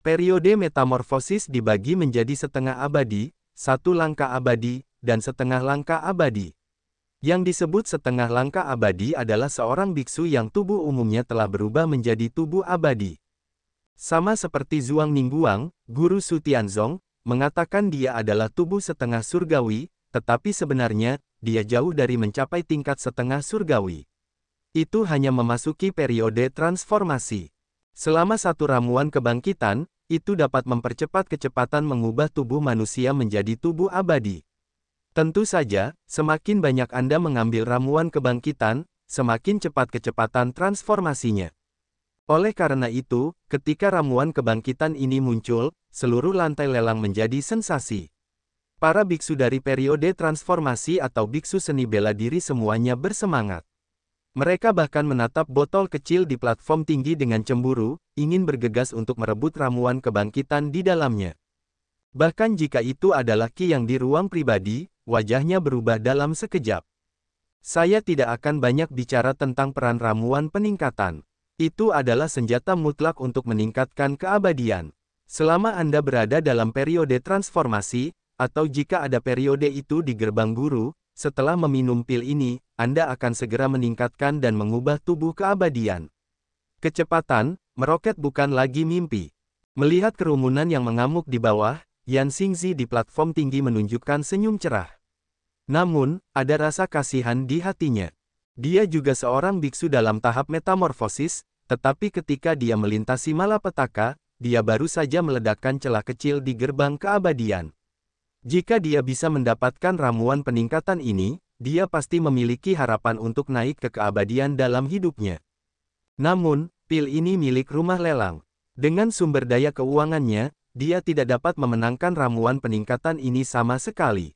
Periode metamorfosis dibagi menjadi setengah abadi, satu langkah abadi, dan setengah langkah abadi. Yang disebut setengah langkah abadi adalah seorang biksu yang tubuh umumnya telah berubah menjadi tubuh abadi. Sama seperti Zhuang Ningguang, guru Su Tianzong, mengatakan dia adalah tubuh setengah surgawi, tetapi sebenarnya, dia jauh dari mencapai tingkat setengah surgawi. Itu hanya memasuki periode transformasi. Selama satu ramuan kebangkitan, itu dapat mempercepat kecepatan mengubah tubuh manusia menjadi tubuh abadi. Tentu saja, semakin banyak Anda mengambil ramuan kebangkitan, semakin cepat kecepatan transformasinya. Oleh karena itu, ketika ramuan kebangkitan ini muncul, seluruh lantai lelang menjadi sensasi. Para biksu dari periode transformasi atau biksu seni bela diri semuanya bersemangat. Mereka bahkan menatap botol kecil di platform tinggi dengan cemburu, ingin bergegas untuk merebut ramuan kebangkitan di dalamnya. Bahkan jika itu adalah Qi yang di ruang pribadi, wajahnya berubah dalam sekejap. Saya tidak akan banyak bicara tentang peran ramuan peningkatan. Itu adalah senjata mutlak untuk meningkatkan keabadian. Selama Anda berada dalam periode transformasi, atau jika ada periode itu di gerbang guru, setelah meminum pil ini, Anda akan segera meningkatkan dan mengubah tubuh keabadian. Kecepatan, meroket bukan lagi mimpi. Melihat kerumunan yang mengamuk di bawah, Yan Xingzi di platform tinggi menunjukkan senyum cerah. Namun, ada rasa kasihan di hatinya. Dia juga seorang biksu dalam tahap metamorfosis, tetapi ketika dia melintasi malapetaka, dia baru saja meledakkan celah kecil di gerbang keabadian. Jika dia bisa mendapatkan ramuan peningkatan ini, dia pasti memiliki harapan untuk naik ke keabadian dalam hidupnya. Namun, pil ini milik rumah lelang. Dengan sumber daya keuangannya, dia tidak dapat memenangkan ramuan peningkatan ini sama sekali.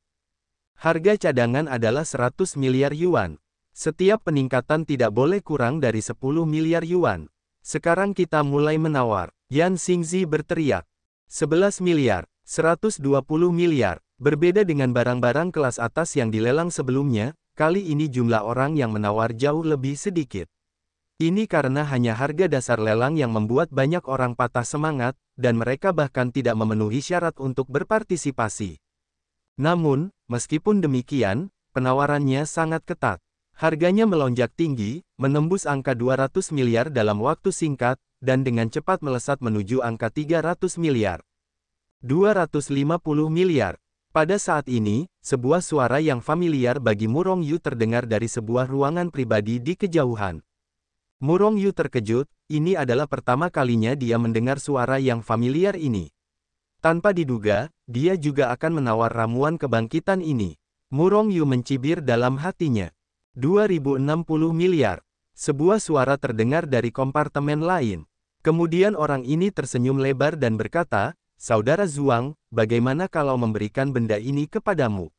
Harga cadangan adalah 100 miliar yuan. Setiap peningkatan tidak boleh kurang dari 10 miliar yuan. Sekarang kita mulai menawar. Yan Xingzi berteriak. 11 miliar. 120 miliar. Berbeda dengan barang-barang kelas atas yang dilelang sebelumnya, kali ini jumlah orang yang menawar jauh lebih sedikit. Ini karena hanya harga dasar lelang yang membuat banyak orang patah semangat, dan mereka bahkan tidak memenuhi syarat untuk berpartisipasi. Namun, meskipun demikian, penawarannya sangat ketat. Harganya melonjak tinggi, menembus angka 200 miliar dalam waktu singkat, dan dengan cepat melesat menuju angka 300 miliar. 250 miliar. Pada saat ini, sebuah suara yang familiar bagi Murong Yu terdengar dari sebuah ruangan pribadi di kejauhan. Murong Yu terkejut, ini adalah pertama kalinya dia mendengar suara yang familiar ini. Tanpa diduga, dia juga akan menawar ramuan kebangkitan ini. Murong Yu mencibir dalam hatinya. 2060 miliar. Sebuah suara terdengar dari kompartemen lain. Kemudian orang ini tersenyum lebar dan berkata, "Saudara Zhuang, bagaimana kalau memberikan benda ini kepadamu?"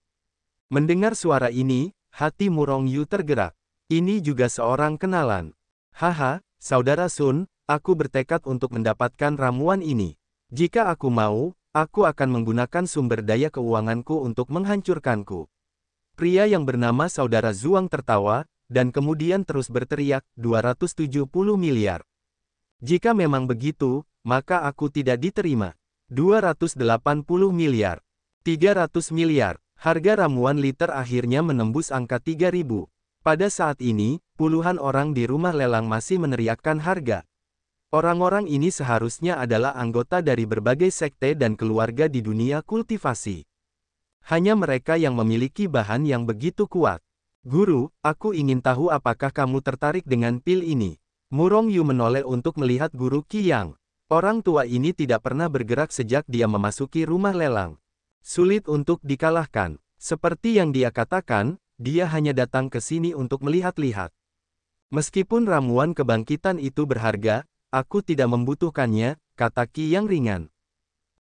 Mendengar suara ini, hati Murong Yu tergerak. Ini juga seorang kenalan. "Haha, Saudara Sun, aku bertekad untuk mendapatkan ramuan ini. Jika aku mau, aku akan menggunakan sumber daya keuanganku untuk menghancurkanku." Pria yang bernama Saudara Zhuang tertawa, dan kemudian terus berteriak, 270 miliar. Jika memang begitu, maka aku tidak diterima. 280 miliar. 300 miliar. Harga ramuan liter akhirnya menembus angka 3.000. Pada saat ini, puluhan orang di rumah lelang masih meneriakkan harga. Orang-orang ini seharusnya adalah anggota dari berbagai sekte dan keluarga di dunia kultivasi. Hanya mereka yang memiliki bahan yang begitu kuat. "Guru, aku ingin tahu apakah kamu tertarik dengan pil ini." Murong Yu menoleh untuk melihat guru Qiyang. Orang tua ini tidak pernah bergerak sejak dia memasuki rumah lelang. Sulit untuk dikalahkan. Seperti yang dia katakan, dia hanya datang ke sini untuk melihat-lihat. "Meskipun ramuan kebangkitan itu berharga, aku tidak membutuhkannya," kata Qiyang ringan.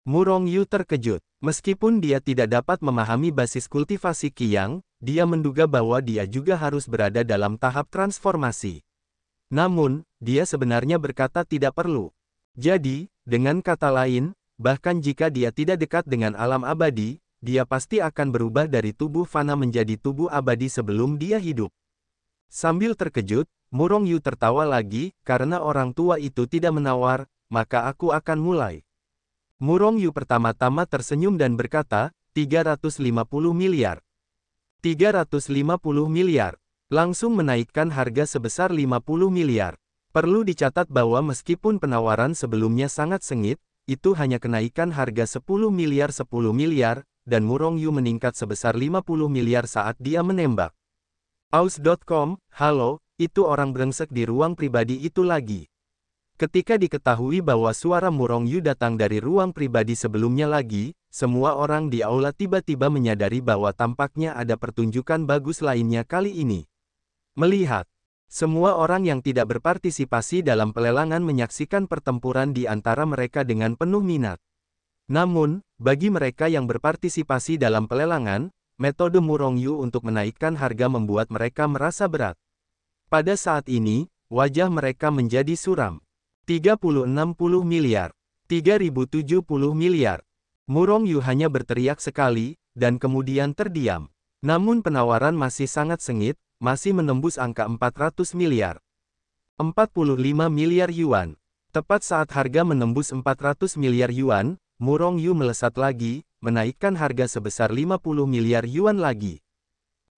Murong Yu terkejut. Meskipun dia tidak dapat memahami basis kultivasi Qiyang, dia menduga bahwa dia juga harus berada dalam tahap transformasi. Namun, dia sebenarnya berkata tidak perlu. Jadi, dengan kata lain, bahkan jika dia tidak dekat dengan alam abadi, dia pasti akan berubah dari tubuh fana menjadi tubuh abadi sebelum dia hidup. Sambil terkejut, Murong Yu tertawa lagi, karena orang tua itu tidak menawar, maka aku akan mulai. Murong Yu pertama-tama tersenyum dan berkata, 350 miliar. 350 miliar. Langsung menaikkan harga sebesar 50 miliar. Perlu dicatat bahwa meskipun penawaran sebelumnya sangat sengit, itu hanya kenaikan harga 10 miliar, dan Murong Yu meningkat sebesar 50 miliar saat dia menembak. Aus.com, halo, itu orang brengsek di ruang pribadi itu lagi. Ketika diketahui bahwa suara Murong Yu datang dari ruang pribadi sebelumnya lagi, semua orang di aula tiba-tiba menyadari bahwa tampaknya ada pertunjukan bagus lainnya kali ini. Melihat semua orang yang tidak berpartisipasi dalam pelelangan menyaksikan pertempuran di antara mereka dengan penuh minat. Namun, bagi mereka yang berpartisipasi dalam pelelangan, metode Murong Yu untuk menaikkan harga membuat mereka merasa berat. Pada saat ini, wajah mereka menjadi suram. 360 miliar. 3070 miliar. Murong Yu hanya berteriak sekali, dan kemudian terdiam. Namun penawaran masih sangat sengit, masih menembus angka 400 miliar. 45 miliar yuan. Tepat saat harga menembus 400 miliar yuan, Murong Yu melesat lagi, menaikkan harga sebesar 50 miliar yuan lagi.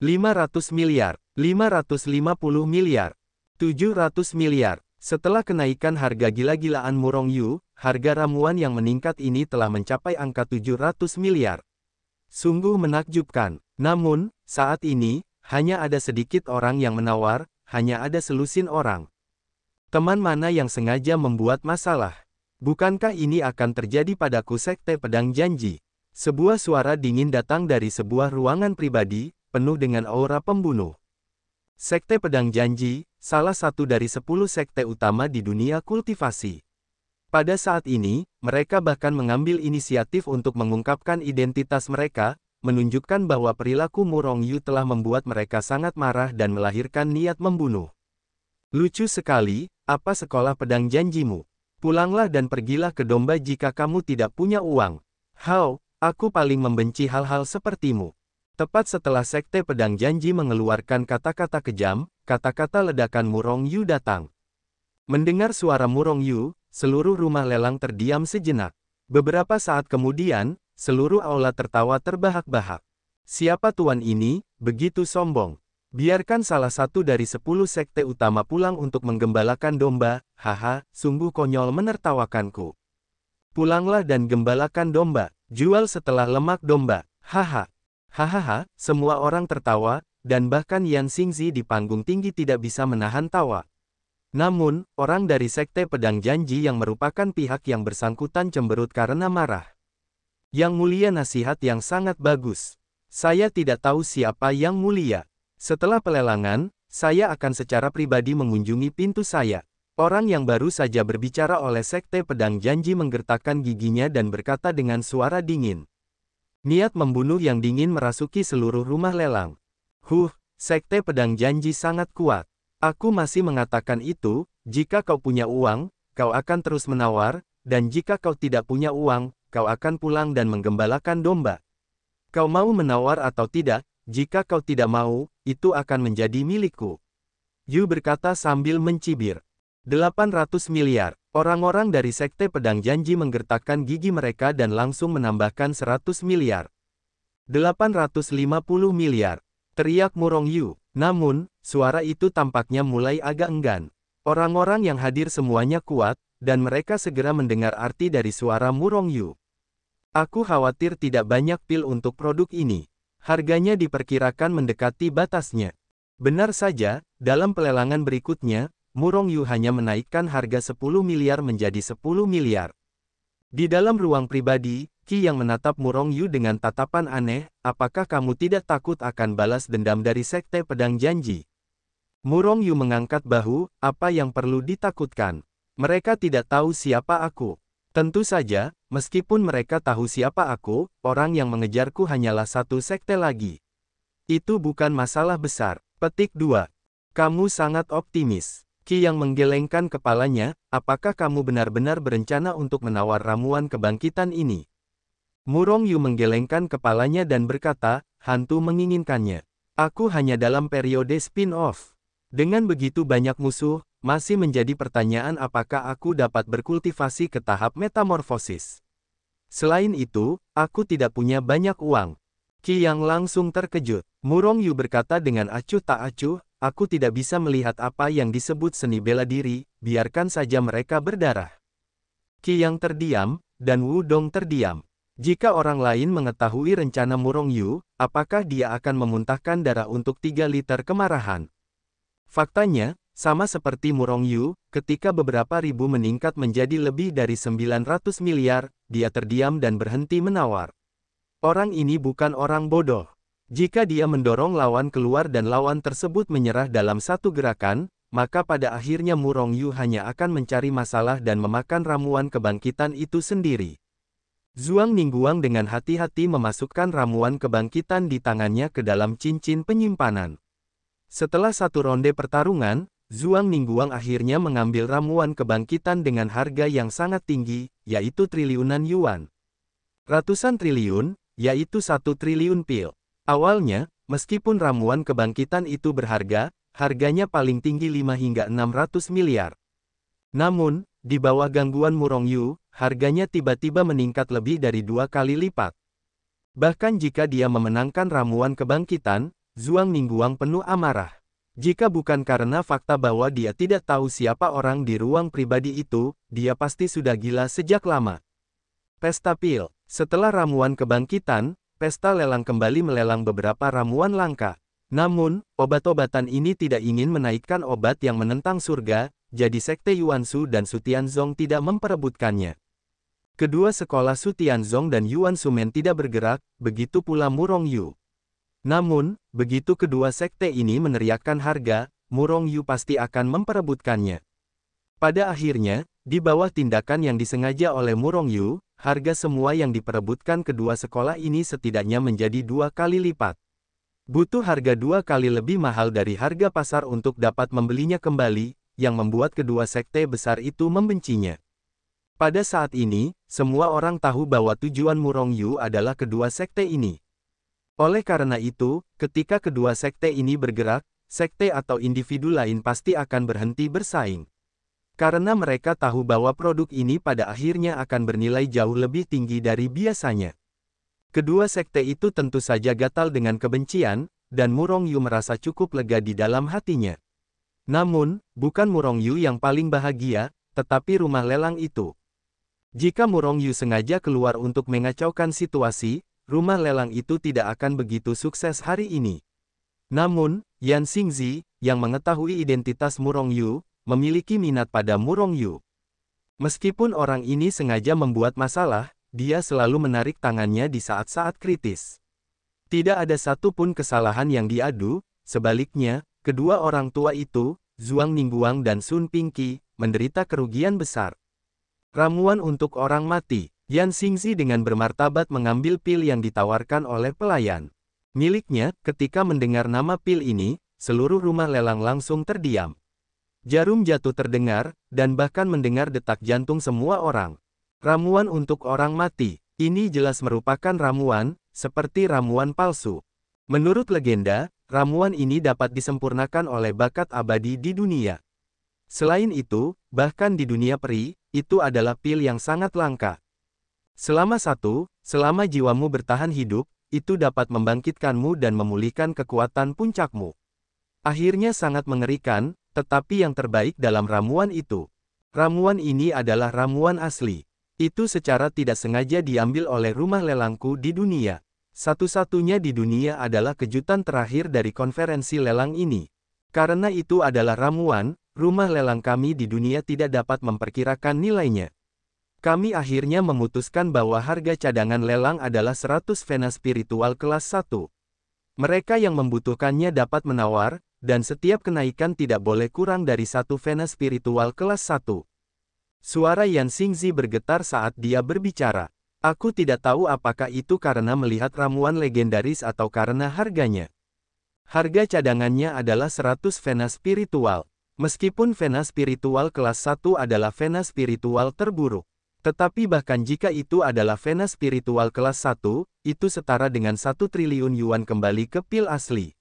500 miliar, 550 miliar, 700 miliar. Setelah kenaikan harga gila-gilaan Murong Yu, harga ramuan yang meningkat ini telah mencapai angka 700 miliar. Sungguh menakjubkan. Namun, saat ini, hanya ada sedikit orang yang menawar, hanya ada selusin orang. Teman mana yang sengaja membuat masalah? Bukankah ini akan terjadi padaku Sekte Pedang Janji? Sebuah suara dingin datang dari sebuah ruangan pribadi, penuh dengan aura pembunuh. Sekte Pedang Janji, salah satu dari 10 sekte utama di dunia kultivasi. Pada saat ini, mereka bahkan mengambil inisiatif untuk mengungkapkan identitas mereka, menunjukkan bahwa perilaku Murong Yu telah membuat mereka sangat marah dan melahirkan niat membunuh. Lucu sekali, apa sekolah pedang janjimu? Pulanglah dan pergilah ke domba jika kamu tidak punya uang. Hao, aku paling membenci hal-hal sepertimu. Tepat setelah Sekte Pedang Janji mengeluarkan kata-kata kejam, kata-kata ledakan Murong Yu datang. Mendengar suara Murong Yu, seluruh rumah lelang terdiam sejenak. Beberapa saat kemudian, seluruh aula tertawa terbahak-bahak. Siapa tuan ini, begitu sombong? Biarkan salah satu dari 10 sekte utama pulang untuk menggembalakan domba, haha, sungguh konyol menertawakanku. Pulanglah dan gembalakan domba, jual setelah lemak domba, haha. Hahaha, semua orang tertawa, dan bahkan Yan Xingzi di panggung tinggi tidak bisa menahan tawa. Namun, orang dari Sekte Pedang Janji yang merupakan pihak yang bersangkutan cemberut karena marah. Yang mulia, nasihat yang sangat bagus. Saya tidak tahu siapa yang mulia. Setelah pelelangan, saya akan secara pribadi mengunjungi pintu saya. Orang yang baru saja berbicara oleh Sekte Pedang Janji menggertakkan giginya dan berkata dengan suara dingin. Niat membunuh yang dingin merasuki seluruh rumah lelang. Sekte Pedang Janji sangat kuat. Aku masih mengatakan itu, jika kau punya uang, kau akan terus menawar, dan jika kau tidak punya uang, kau akan pulang dan menggembalakan domba. Kau mau menawar atau tidak, jika kau tidak mau, itu akan menjadi milikku. Yu berkata sambil mencibir. 800 miliar. Orang-orang dari Sekte Pedang Janji menggertakkan gigi mereka dan langsung menambahkan 100 miliar. 850 miliar. Teriak Murong Yu. Namun, suara itu tampaknya mulai agak enggan. Orang-orang yang hadir semuanya kuat, dan mereka segera mendengar arti dari suara Murong Yu. Aku khawatir tidak banyak pil untuk produk ini. Harganya diperkirakan mendekati batasnya. Benar saja, dalam pelelangan berikutnya, Murong Yu hanya menaikkan harga 10 miliar menjadi 10 miliar. Di dalam ruang pribadi, Qi yang menatap Murong Yu dengan tatapan aneh, apakah kamu tidak takut akan balas dendam dari Sekte Pedang Janji? Murong Yu mengangkat bahu, apa yang perlu ditakutkan? Mereka tidak tahu siapa aku. Tentu saja, meskipun mereka tahu siapa aku, orang yang mengejarku hanyalah satu sekte lagi. Itu bukan masalah besar. Petik 2. Kamu sangat optimis. Qi yang menggelengkan kepalanya, apakah kamu benar-benar berencana untuk menawar ramuan kebangkitan ini? Murong Yu menggelengkan kepalanya dan berkata, hantu menginginkannya. Aku hanya dalam periode spin-off. Dengan begitu banyak musuh, masih menjadi pertanyaan apakah aku dapat berkultivasi ke tahap metamorfosis. Selain itu, aku tidak punya banyak uang. Qi Yang langsung terkejut. Murong Yu berkata dengan acuh tak acuh, aku tidak bisa melihat apa yang disebut seni bela diri, biarkan saja mereka berdarah. Qi Yang terdiam, dan Wu Dong terdiam. Jika orang lain mengetahui rencana Murong Yu, apakah dia akan memuntahkan darah untuk 3 liter kemarahan? Faktanya, sama seperti Murong Yu, ketika beberapa ribu meningkat menjadi lebih dari 900 miliar, dia terdiam dan berhenti menawar. Orang ini bukan orang bodoh. Jika dia mendorong lawan keluar dan lawan tersebut menyerah dalam satu gerakan, maka pada akhirnya Murong Yu hanya akan mencari masalah dan memakan ramuan kebangkitan itu sendiri. Zhuang Ningguang dengan hati-hati memasukkan ramuan kebangkitan di tangannya ke dalam cincin penyimpanan. Setelah satu ronde pertarungan, Zhuang Ningguang akhirnya mengambil ramuan kebangkitan dengan harga yang sangat tinggi, yaitu triliunan yuan. Ratusan triliun, yaitu 1 triliun pil. Awalnya, meskipun ramuan kebangkitan itu berharga, harganya paling tinggi 5 hingga 600 miliar. Namun, di bawah gangguan Murong Yu, harganya tiba-tiba meningkat lebih dari 2 kali lipat. Bahkan jika dia memenangkan ramuan kebangkitan, Zhuang Ningguang penuh amarah. Jika bukan karena fakta bahwa dia tidak tahu siapa orang di ruang pribadi itu, dia pasti sudah gila sejak lama. Pesta pil. Setelah ramuan kebangkitan, pesta lelang kembali melelang beberapa ramuan langka. Namun, obat-obatan ini tidak ingin menaikkan obat yang menentang surga, jadi Sekte Yuansu dan Su Tianzong tidak memperebutkannya. Kedua sekolah Su Tianzong dan Yuan Sumen tidak bergerak, begitu pula Murong Yu. Namun, begitu kedua sekte ini meneriakkan harga, Murong Yu pasti akan memperebutkannya. Pada akhirnya, di bawah tindakan yang disengaja oleh Murong Yu, harga semua yang diperebutkan kedua sekolah ini setidaknya menjadi 2 kali lipat. Butuh harga 2 kali lebih mahal dari harga pasar untuk dapat membelinya kembali, yang membuat kedua sekte besar itu membencinya. Pada saat ini, semua orang tahu bahwa tujuan Murong Yu adalah kedua sekte ini. Oleh karena itu, ketika kedua sekte ini bergerak, sekte atau individu lain pasti akan berhenti bersaing. Karena mereka tahu bahwa produk ini pada akhirnya akan bernilai jauh lebih tinggi dari biasanya. Kedua sekte itu tentu saja gatal dengan kebencian, dan Murong Yu merasa cukup lega di dalam hatinya. Namun, bukan Murong Yu yang paling bahagia, tetapi rumah lelang itu. Jika Murong Yu sengaja keluar untuk mengacaukan situasi, rumah lelang itu tidak akan begitu sukses hari ini. Namun, Yan Xingzi, yang mengetahui identitas Murong Yu, memiliki minat pada Murong Yu. Meskipun orang ini sengaja membuat masalah, dia selalu menarik tangannya di saat-saat kritis. Tidak ada satupun kesalahan yang diadu, sebaliknya, kedua orang tua itu, Zhuang Ningguang dan Sun Pingqi, menderita kerugian besar. Ramuan untuk orang mati. Yan Xingzi dengan bermartabat mengambil pil yang ditawarkan oleh pelayan miliknya. Ketika mendengar nama pil ini, seluruh rumah lelang langsung terdiam. Jarum jatuh terdengar, dan bahkan mendengar detak jantung semua orang. Ramuan untuk orang mati. Ini jelas merupakan ramuan, seperti ramuan palsu. Menurut legenda, ramuan ini dapat disempurnakan oleh bakat abadi di dunia. Selain itu, bahkan di dunia peri, itu adalah pil yang sangat langka. Selama jiwamu bertahan hidup, itu dapat membangkitkanmu dan memulihkan kekuatan puncakmu. Akhirnya sangat mengerikan, tetapi yang terbaik dalam ramuan itu. Ramuan ini adalah ramuan asli. Itu secara tidak sengaja diambil oleh rumah lelangku di dunia. Satu-satunya di dunia adalah kejutan terakhir dari konferensi lelang ini. Karena itu adalah ramuan, rumah lelang kami di dunia tidak dapat memperkirakan nilainya. Kami akhirnya memutuskan bahwa harga cadangan lelang adalah 100 vena spiritual kelas 1. Mereka yang membutuhkannya dapat menawar, dan setiap kenaikan tidak boleh kurang dari 1 vena spiritual kelas 1. Suara Yan Xingzi bergetar saat dia berbicara. Aku tidak tahu apakah itu karena melihat ramuan legendaris atau karena harganya. Harga cadangannya adalah 100 vena spiritual. Meskipun vena spiritual kelas 1 adalah vena spiritual terburuk. Tetapi bahkan jika itu adalah vena spiritual kelas 1, itu setara dengan 1 triliun yuan kembali ke pil asli.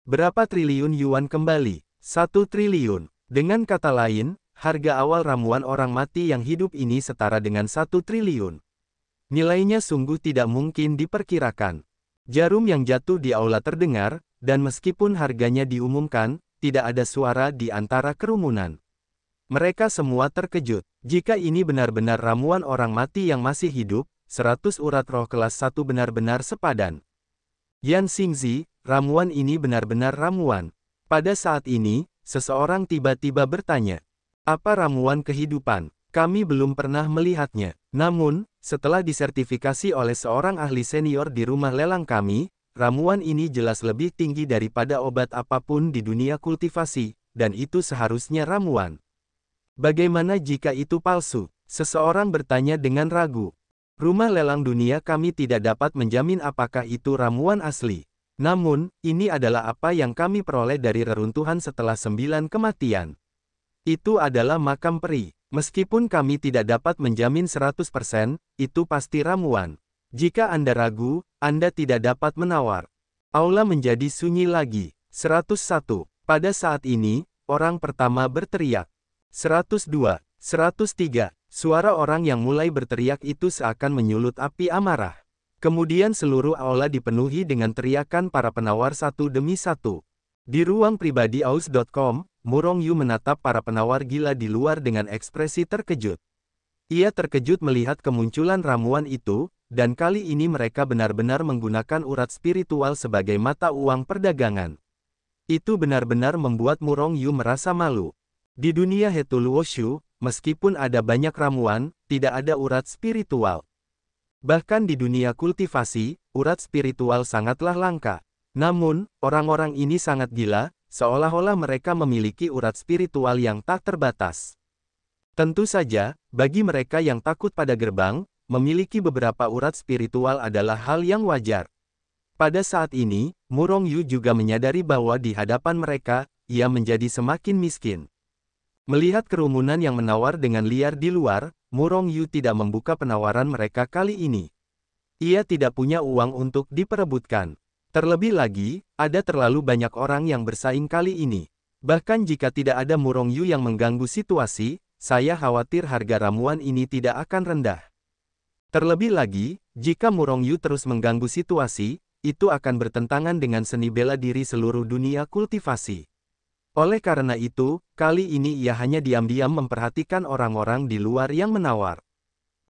Berapa triliun yuan kembali? 1 triliun. Dengan kata lain, harga awal ramuan orang mati yang hidup ini setara dengan 1 triliun. Nilainya sungguh tidak mungkin diperkirakan. Jarum yang jatuh di aula terdengar, dan meskipun harganya diumumkan, tidak ada suara di antara kerumunan. Mereka semua terkejut. Jika ini benar-benar ramuan orang mati yang masih hidup, 100 urat roh kelas 1 benar-benar sepadan. Yan Xingzi, ramuan ini benar-benar ramuan. Pada saat ini, seseorang tiba-tiba bertanya, apa ramuan kehidupan? Kami belum pernah melihatnya. Namun, setelah disertifikasi oleh seorang ahli senior di rumah lelang kami, ramuan ini jelas lebih tinggi daripada obat apapun di dunia kultivasi, dan itu seharusnya ramuan. Bagaimana jika itu palsu? Seseorang bertanya dengan ragu. Rumah lelang dunia kami tidak dapat menjamin apakah itu ramuan asli. Namun, ini adalah apa yang kami peroleh dari reruntuhan setelah 9 kematian. Itu adalah makam peri. Meskipun kami tidak dapat menjamin 100%, itu pasti ramuan. Jika Anda ragu, Anda tidak dapat menawar. Aula menjadi sunyi lagi. 101. Pada saat ini, orang pertama berteriak. 102, 103, suara orang yang mulai berteriak itu seakan menyulut api amarah. Kemudian seluruh aula dipenuhi dengan teriakan para penawar satu demi satu. Di ruang pribadi aus.com, Murong Yu menatap para penawar gila di luar dengan ekspresi terkejut. Ia terkejut melihat kemunculan ramuan itu, dan kali ini mereka benar-benar menggunakan urat spiritual sebagai mata uang perdagangan. Itu benar-benar membuat Murong Yu merasa malu. Di dunia Hetu Luoshu, meskipun ada banyak ramuan, tidak ada urat spiritual. Bahkan di dunia kultivasi, urat spiritual sangatlah langka. Namun, orang-orang ini sangat gila, seolah-olah mereka memiliki urat spiritual yang tak terbatas. Tentu saja, bagi mereka yang takut pada gerbang, memiliki beberapa urat spiritual adalah hal yang wajar. Pada saat ini, Murong Yu juga menyadari bahwa di hadapan mereka, ia menjadi semakin miskin. Melihat kerumunan yang menawar dengan liar di luar, Murong Yu tidak membuka penawaran mereka kali ini. Ia tidak punya uang untuk diperebutkan. Terlebih lagi, ada terlalu banyak orang yang bersaing kali ini. Bahkan jika tidak ada Murong Yu yang mengganggu situasi, saya khawatir harga ramuan ini tidak akan rendah. Terlebih lagi, jika Murong Yu terus mengganggu situasi, itu akan bertentangan dengan seni bela diri seluruh dunia kultivasi. Oleh karena itu, kali ini ia hanya diam-diam memperhatikan orang-orang di luar yang menawar.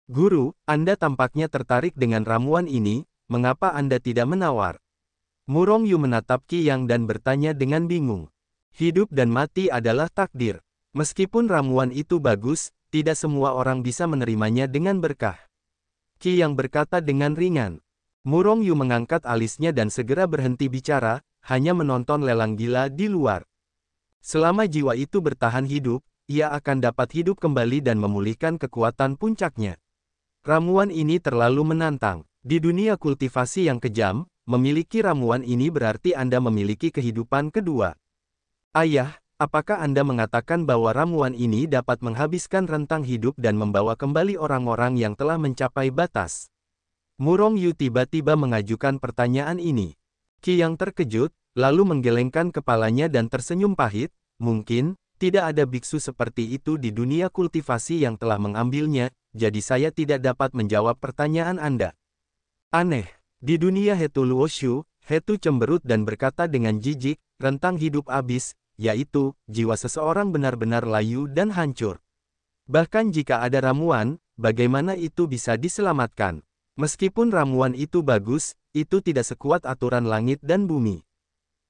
Guru, Anda tampaknya tertarik dengan ramuan ini, mengapa Anda tidak menawar? Murong Yu menatap Qi Yang dan bertanya dengan bingung. Hidup dan mati adalah takdir. Meskipun ramuan itu bagus, tidak semua orang bisa menerimanya dengan berkah. Qi Yang berkata dengan ringan. Murong Yu mengangkat alisnya dan segera berhenti bicara, hanya menonton lelang gila di luar. Selama jiwa itu bertahan hidup, ia akan dapat hidup kembali dan memulihkan kekuatan puncaknya. Ramuan ini terlalu menantang. Di dunia kultivasi yang kejam, memiliki ramuan ini berarti Anda memiliki kehidupan kedua. Ayah, apakah Anda mengatakan bahwa ramuan ini dapat menghabiskan rentang hidup dan membawa kembali orang-orang yang telah mencapai batas? Murong Yu tiba-tiba mengajukan pertanyaan ini. Qi Yang terkejut, lalu menggelengkan kepalanya dan tersenyum pahit. Mungkin, tidak ada biksu seperti itu di dunia kultivasi yang telah mengambilnya, jadi saya tidak dapat menjawab pertanyaan Anda. Aneh, di dunia Hetu Luoshu, Hetu cemberut dan berkata dengan jijik, rentang hidup abis, yaitu, jiwa seseorang benar-benar layu dan hancur. Bahkan jika ada ramuan, bagaimana itu bisa diselamatkan? Meskipun ramuan itu bagus, itu tidak sekuat aturan langit dan bumi.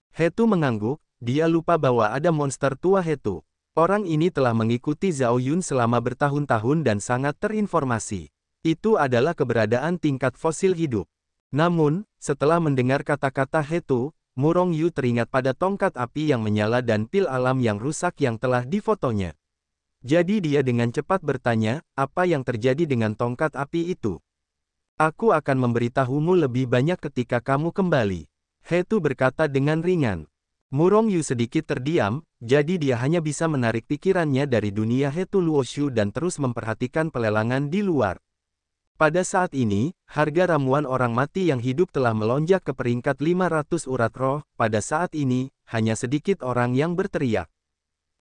Hetu mengangguk, dia lupa bahwa ada monster tua Hetu. Orang ini telah mengikuti Zhao Yun selama bertahun-tahun dan sangat terinformasi. Itu adalah keberadaan tingkat fosil hidup. Namun, setelah mendengar kata-kata Hetu, Murong Yu teringat pada tongkat api yang menyala dan pil alam yang rusak yang telah difotonya. Jadi dia dengan cepat bertanya, apa yang terjadi dengan tongkat api itu? Aku akan memberitahumu lebih banyak ketika kamu kembali. Hetu berkata dengan ringan. Murong Yu sedikit terdiam, jadi dia hanya bisa menarik pikirannya dari dunia Hetu Luoshu dan terus memperhatikan pelelangan di luar. Pada saat ini, harga ramuan orang mati yang hidup telah melonjak ke peringkat 500 urat roh. Pada saat ini, hanya sedikit orang yang berteriak.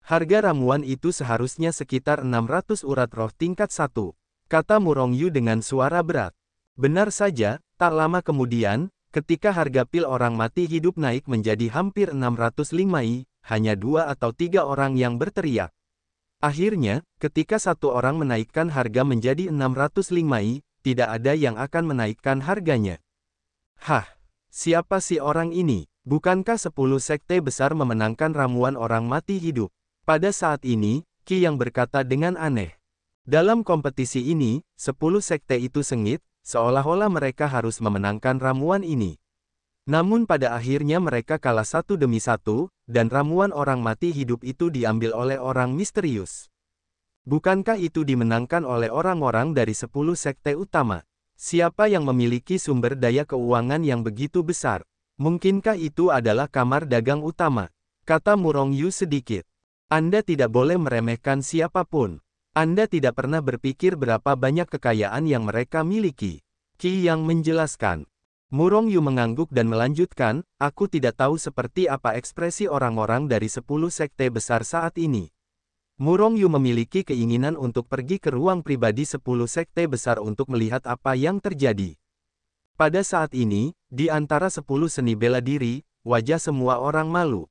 Harga ramuan itu seharusnya sekitar 600 urat roh tingkat 1, kata Murong Yu dengan suara berat. Benar saja, tak lama kemudian, ketika harga pil orang mati hidup naik menjadi hampir 605 i, hanya 2 atau 3 orang yang berteriak. Akhirnya, ketika satu orang menaikkan harga menjadi 605 i, tidak ada yang akan menaikkan harganya. Hah, siapa si orang ini? Bukankah 10 sekte besar memenangkan ramuan orang mati hidup? Pada saat ini, Qi yang berkata dengan aneh. Dalam kompetisi ini, 10 sekte itu sengit, seolah-olah mereka harus memenangkan ramuan ini. Namun pada akhirnya mereka kalah satu demi satu, dan ramuan orang mati hidup itu diambil oleh orang misterius. Bukankah itu dimenangkan oleh orang-orang dari 10 sekte utama? Siapa yang memiliki sumber daya keuangan yang begitu besar? Mungkinkah itu adalah kamar dagang utama? Kata Murong Yu sedikit. Anda tidak boleh meremehkan siapapun. Anda tidak pernah berpikir berapa banyak kekayaan yang mereka miliki. Qi yang menjelaskan. Murong Yu mengangguk dan melanjutkan, aku tidak tahu seperti apa ekspresi orang-orang dari 10 sekte besar saat ini. Murong Yu memiliki keinginan untuk pergi ke ruang pribadi 10 sekte besar untuk melihat apa yang terjadi. Pada saat ini, di antara 10 seni bela diri, wajah semua orang malu.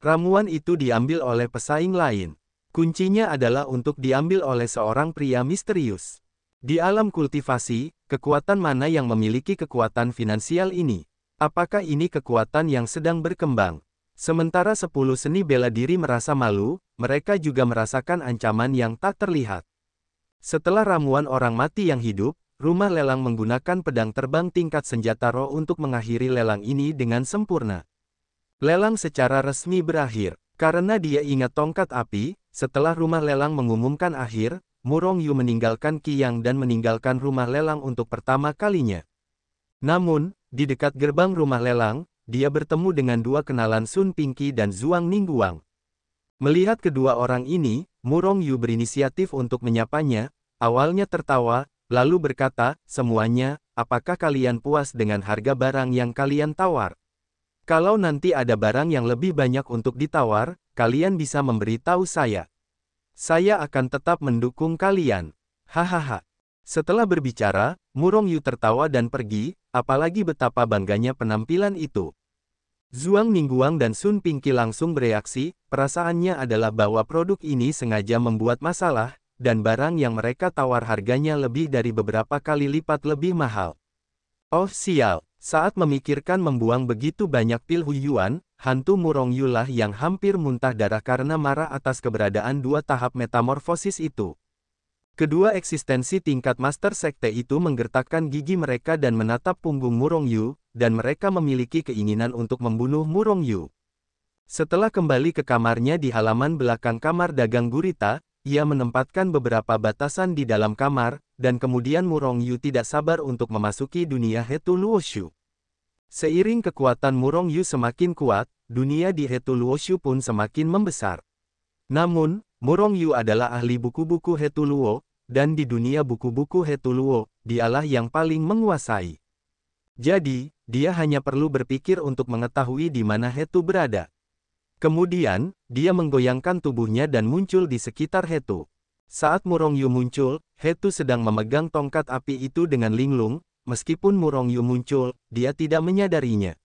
Ramuan itu diambil oleh pesaing lain. Kuncinya adalah untuk diambil oleh seorang pria misterius. Di alam kultivasi, kekuatan mana yang memiliki kekuatan finansial ini? Apakah ini kekuatan yang sedang berkembang? Sementara 10 seni bela diri merasa malu, mereka juga merasakan ancaman yang tak terlihat. Setelah ramuan orang mati yang hidup, rumah lelang menggunakan pedang terbang tingkat senjata roh untuk mengakhiri lelang ini dengan sempurna. Lelang secara resmi berakhir. Karena dia ingat tongkat api, setelah rumah lelang mengumumkan akhir, Murong Yu meninggalkan Qiyang dan meninggalkan rumah lelang untuk pertama kalinya. Namun, di dekat gerbang rumah lelang, dia bertemu dengan dua kenalan Sun Pingqi dan Zhuang Ningguang. Melihat kedua orang ini, Murong Yu berinisiatif untuk menyapanya, awalnya tertawa, lalu berkata, semuanya, apakah kalian puas dengan harga barang yang kalian tawar? Kalau nanti ada barang yang lebih banyak untuk ditawar, kalian bisa memberitahu saya. Saya akan tetap mendukung kalian. Hahaha. Setelah berbicara, Murong Yu tertawa dan pergi, apalagi betapa bangganya penampilan itu. Zhuang Ningguang dan Sun Pingqi langsung bereaksi, perasaannya adalah bahwa produk ini sengaja membuat masalah, dan barang yang mereka tawar harganya lebih dari beberapa kali lipat lebih mahal. Oh sial, saat memikirkan membuang begitu banyak pil Huyuan, hantu Murong Yu lah yang hampir muntah darah karena marah atas keberadaan dua tahap metamorfosis itu. Kedua eksistensi tingkat master sekte itu menggertakkan gigi mereka dan menatap punggung Murong Yu, dan mereka memiliki keinginan untuk membunuh Murong Yu. Setelah kembali ke kamarnya di halaman belakang kamar dagang gurita, ia menempatkan beberapa batasan di dalam kamar, dan kemudian Murong Yu tidak sabar untuk memasuki dunia Hetu Luoshu. Seiring kekuatan Murong Yu semakin kuat, dunia di Hetu Luoshu pun semakin membesar. Namun, Murong Yu adalah ahli buku-buku Hetu Luo, dan di dunia buku-buku Hetu Luo, dialah yang paling menguasai. Jadi, dia hanya perlu berpikir untuk mengetahui di mana Hetu berada. Kemudian, dia menggoyangkan tubuhnya dan muncul di sekitar Hetu. Saat Murong Yu muncul, Hetu sedang memegang tongkat api itu dengan linglung, meskipun Murong Yu muncul, dia tidak menyadarinya.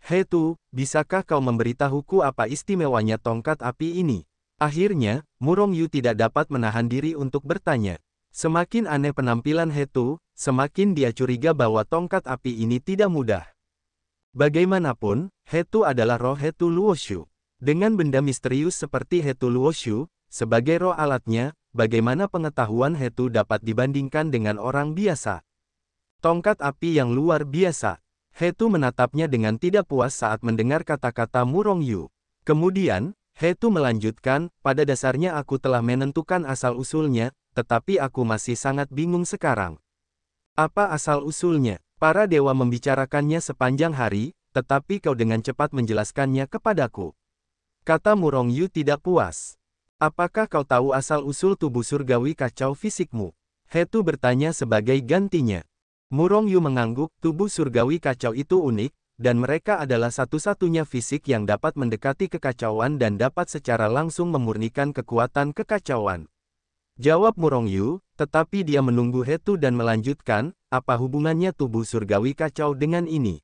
Hetu, bisakah kau memberitahuku apa istimewanya tongkat api ini? Akhirnya, Murong Yu tidak dapat menahan diri untuk bertanya. Semakin aneh penampilan Hetu, semakin dia curiga bahwa tongkat api ini tidak mudah. Bagaimanapun, Hetu adalah roh Hetu Luoshu. Dengan benda misterius seperti Hetu Luoshu, sebagai roh alatnya, bagaimana pengetahuan Hetu dapat dibandingkan dengan orang biasa? Tongkat api yang luar biasa. Hetu menatapnya dengan tidak puas saat mendengar kata-kata Murong Yu. Kemudian, Hetu melanjutkan, pada dasarnya aku telah menentukan asal-usulnya, tetapi aku masih sangat bingung sekarang. Apa asal-usulnya? Para dewa membicarakannya sepanjang hari, tetapi kau dengan cepat menjelaskannya kepadaku. Kata Murong Yu tidak puas. Apakah kau tahu asal-usul tubuh surgawi kacau fisikmu? Hetu bertanya sebagai gantinya. Murong Yu mengangguk, tubuh surgawi kacau itu unik, dan mereka adalah satu-satunya fisik yang dapat mendekati kekacauan dan dapat secara langsung memurnikan kekuatan kekacauan. Jawab Murong Yu, tetapi dia menunggu Hetu dan melanjutkan, apa hubungannya tubuh surgawi kacau dengan ini?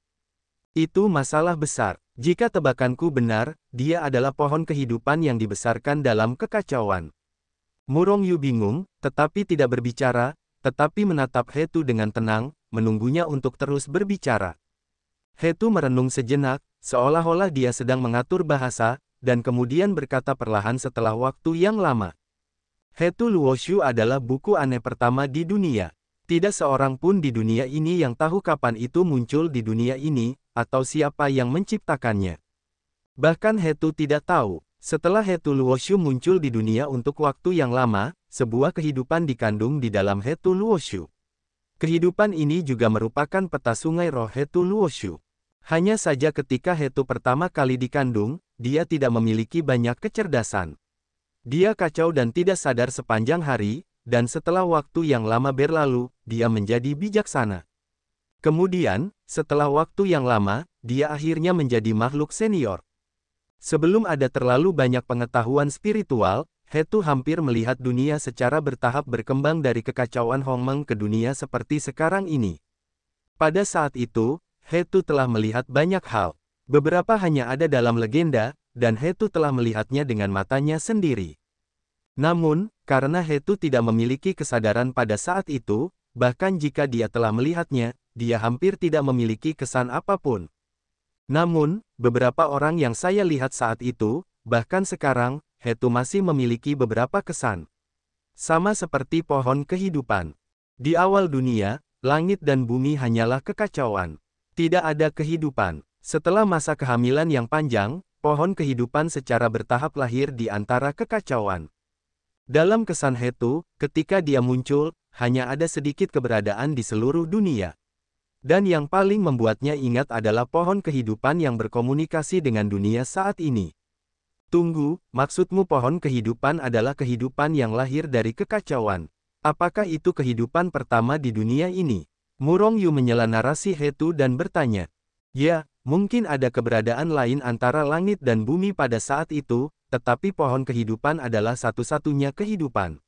Itu masalah besar. Jika tebakanku benar, dia adalah pohon kehidupan yang dibesarkan dalam kekacauan. Murongyu bingung, tetapi tidak berbicara, tetapi menatap Hetu dengan tenang, menunggunya untuk terus berbicara. Hetu merenung sejenak, seolah-olah dia sedang mengatur bahasa, dan kemudian berkata perlahan setelah waktu yang lama. Hetu Luoshu adalah buku aneh pertama di dunia. Tidak seorang pun di dunia ini yang tahu kapan itu muncul di dunia ini, atau siapa yang menciptakannya. Bahkan Hetu tidak tahu, setelah Hetu Luoshu muncul di dunia untuk waktu yang lama, sebuah kehidupan dikandung di dalam Hetu Luoshu. Kehidupan ini juga merupakan peta sungai roh Hetu Luoshu. Hanya saja ketika Hetu pertama kali dikandung, dia tidak memiliki banyak kecerdasan. Dia kacau dan tidak sadar sepanjang hari, dan setelah waktu yang lama berlalu, dia menjadi bijaksana. Kemudian, setelah waktu yang lama, dia akhirnya menjadi makhluk senior. Sebelum ada terlalu banyak pengetahuan spiritual, Hetu hampir melihat dunia secara bertahap berkembang dari kekacauan Hongmeng ke dunia seperti sekarang ini. Pada saat itu, Hetu telah melihat banyak hal. Beberapa hanya ada dalam legenda, dan Hetu telah melihatnya dengan matanya sendiri. Namun, karena Hetu tidak memiliki kesadaran pada saat itu, bahkan jika dia telah melihatnya, dia hampir tidak memiliki kesan apapun. Namun, beberapa orang yang saya lihat saat itu, bahkan sekarang, Hetu masih memiliki beberapa kesan. Sama seperti pohon kehidupan. Di awal dunia, langit dan bumi hanyalah kekacauan. Tidak ada kehidupan. Setelah masa kehamilan yang panjang, pohon kehidupan secara bertahap lahir di antara kekacauan. Dalam kesan Hetu, ketika dia muncul, hanya ada sedikit keberadaan di seluruh dunia. Dan yang paling membuatnya ingat adalah pohon kehidupan yang berkomunikasi dengan dunia saat ini. Tunggu, maksudmu pohon kehidupan adalah kehidupan yang lahir dari kekacauan. Apakah itu kehidupan pertama di dunia ini? Murongyu menyela narasi Hetu dan bertanya. Ya, mungkin ada keberadaan lain antara langit dan bumi pada saat itu, tetapi pohon kehidupan adalah satu-satunya kehidupan.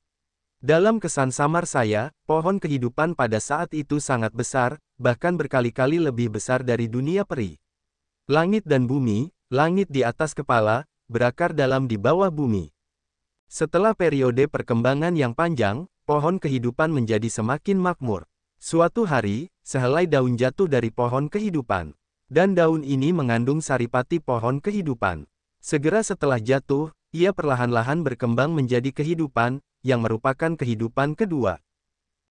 Dalam kesan samar saya, pohon kehidupan pada saat itu sangat besar, bahkan berkali-kali lebih besar dari dunia peri. Langit dan bumi, langit di atas kepala, berakar dalam di bawah bumi. Setelah periode perkembangan yang panjang, pohon kehidupan menjadi semakin makmur. Suatu hari, sehelai daun jatuh dari pohon kehidupan. Dan daun ini mengandung saripati pohon kehidupan. Segera setelah jatuh, ia perlahan-lahan berkembang menjadi kehidupan, yang merupakan kehidupan kedua.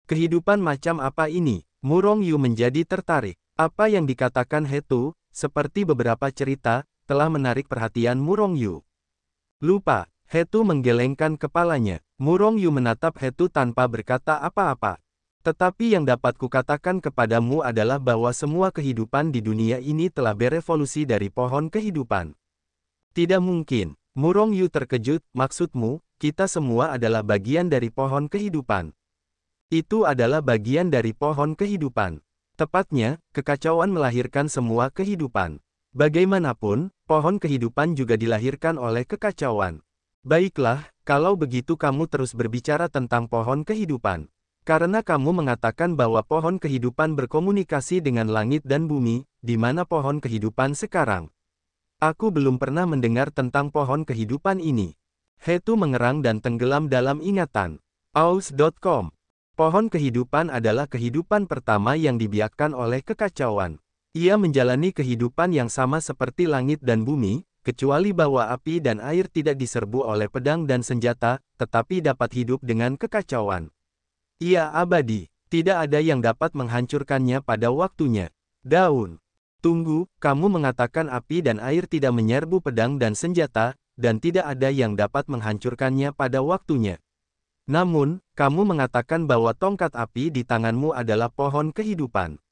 Kehidupan macam apa ini? Murongyu menjadi tertarik. Apa yang dikatakan Hetu, seperti beberapa cerita, telah menarik perhatian Murongyu. Lupa, Hetu menggelengkan kepalanya. Murongyu menatap Hetu tanpa berkata apa-apa. Tetapi yang dapat kukatakan kepadamu adalah bahwa semua kehidupan di dunia ini telah berevolusi dari pohon kehidupan. Tidak mungkin. Murongyu terkejut, maksudmu, kita semua adalah bagian dari pohon kehidupan. Itu adalah bagian dari pohon kehidupan. Tepatnya, kekacauan melahirkan semua kehidupan. Bagaimanapun, pohon kehidupan juga dilahirkan oleh kekacauan. Baiklah, kalau begitu kamu terus berbicara tentang pohon kehidupan. Karena kamu mengatakan bahwa pohon kehidupan berkomunikasi dengan langit dan bumi, di mana pohon kehidupan sekarang. Aku belum pernah mendengar tentang pohon kehidupan ini. Hetu mengerang dan tenggelam dalam ingatan. Aus.com. Pohon kehidupan adalah kehidupan pertama yang dibiakkan oleh kekacauan. Ia menjalani kehidupan yang sama seperti langit dan bumi, kecuali bahwa api dan air tidak diserbu oleh pedang dan senjata, tetapi dapat hidup dengan kekacauan. Ia abadi, tidak ada yang dapat menghancurkannya pada waktunya. Daun. Tunggu, kamu mengatakan api dan air tidak menyerbu pedang dan senjata, dan tidak ada yang dapat menghancurkannya pada waktunya. Namun, kamu mengatakan bahwa tongkat api di tanganmu adalah pohon kehidupan.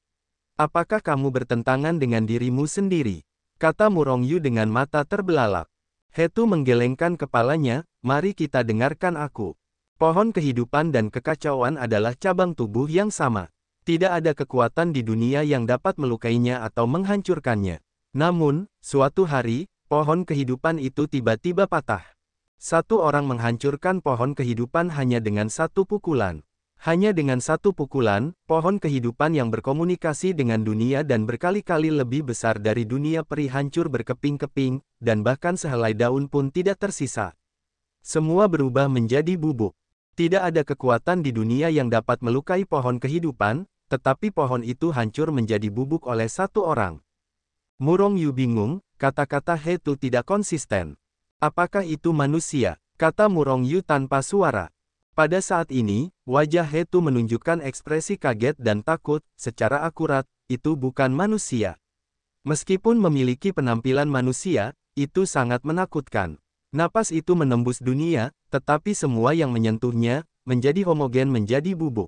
Apakah kamu bertentangan dengan dirimu sendiri? Kata Murongyu dengan mata terbelalak. Hetu menggelengkan kepalanya, mari kita dengarkan aku. Pohon kehidupan dan kekacauan adalah cabang tubuh yang sama. Tidak ada kekuatan di dunia yang dapat melukainya atau menghancurkannya. Namun, suatu hari, pohon kehidupan itu tiba-tiba patah. Satu orang menghancurkan pohon kehidupan hanya dengan satu pukulan. Hanya dengan satu pukulan, pohon kehidupan yang berkomunikasi dengan dunia dan berkali-kali lebih besar dari dunia peri hancur berkeping-keping, dan bahkan sehelai daun pun tidak tersisa. Semua berubah menjadi bubuk. Tidak ada kekuatan di dunia yang dapat melukai pohon kehidupan, tetapi pohon itu hancur menjadi bubuk oleh satu orang. Murong Yu bingung, kata-kata Hetu tidak konsisten. Apakah itu manusia? Kata Murong Yu tanpa suara. Pada saat ini, wajah Hetu menunjukkan ekspresi kaget dan takut, secara akurat, itu bukan manusia. Meskipun memiliki penampilan manusia, itu sangat menakutkan. Napas itu menembus dunia, tetapi semua yang menyentuhnya, menjadi homogen menjadi bubuk.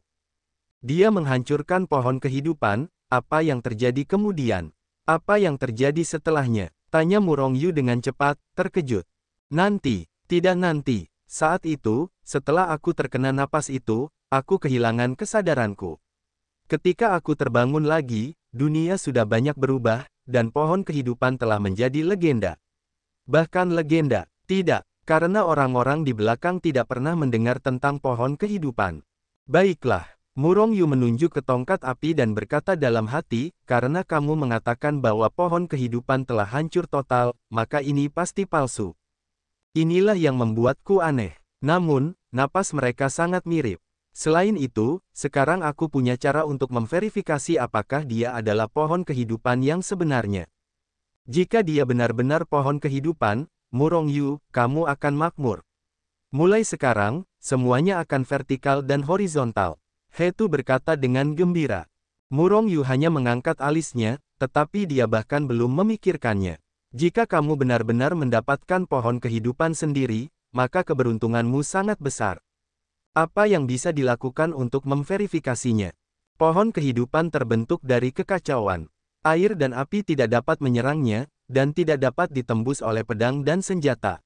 Dia menghancurkan pohon kehidupan, apa yang terjadi kemudian? Apa yang terjadi setelahnya? Tanya Murong Yu dengan cepat, terkejut. Nanti, tidak nanti. Saat itu, setelah aku terkena napas itu, aku kehilangan kesadaranku. Ketika aku terbangun lagi, dunia sudah banyak berubah, dan pohon kehidupan telah menjadi legenda. Bahkan legenda, tidak, karena orang-orang di belakang tidak pernah mendengar tentang pohon kehidupan. Baiklah, Murong Yu menunjuk ke tongkat api dan berkata dalam hati, karena kamu mengatakan bahwa pohon kehidupan telah hancur total, maka ini pasti palsu. Inilah yang membuatku aneh. Namun, napas mereka sangat mirip. Selain itu, sekarang aku punya cara untuk memverifikasi apakah dia adalah pohon kehidupan yang sebenarnya. Jika dia benar-benar pohon kehidupan, Murong Yu, kamu akan makmur. Mulai sekarang, semuanya akan vertikal dan horizontal. Hetu berkata dengan gembira. Murong Yu hanya mengangkat alisnya, tetapi dia bahkan belum memikirkannya. Jika kamu benar-benar mendapatkan pohon kehidupan sendiri, maka keberuntunganmu sangat besar. Apa yang bisa dilakukan untuk memverifikasinya? Pohon kehidupan terbentuk dari kekacauan. Air dan api tidak dapat menyerangnya, dan tidak dapat ditembus oleh pedang dan senjata.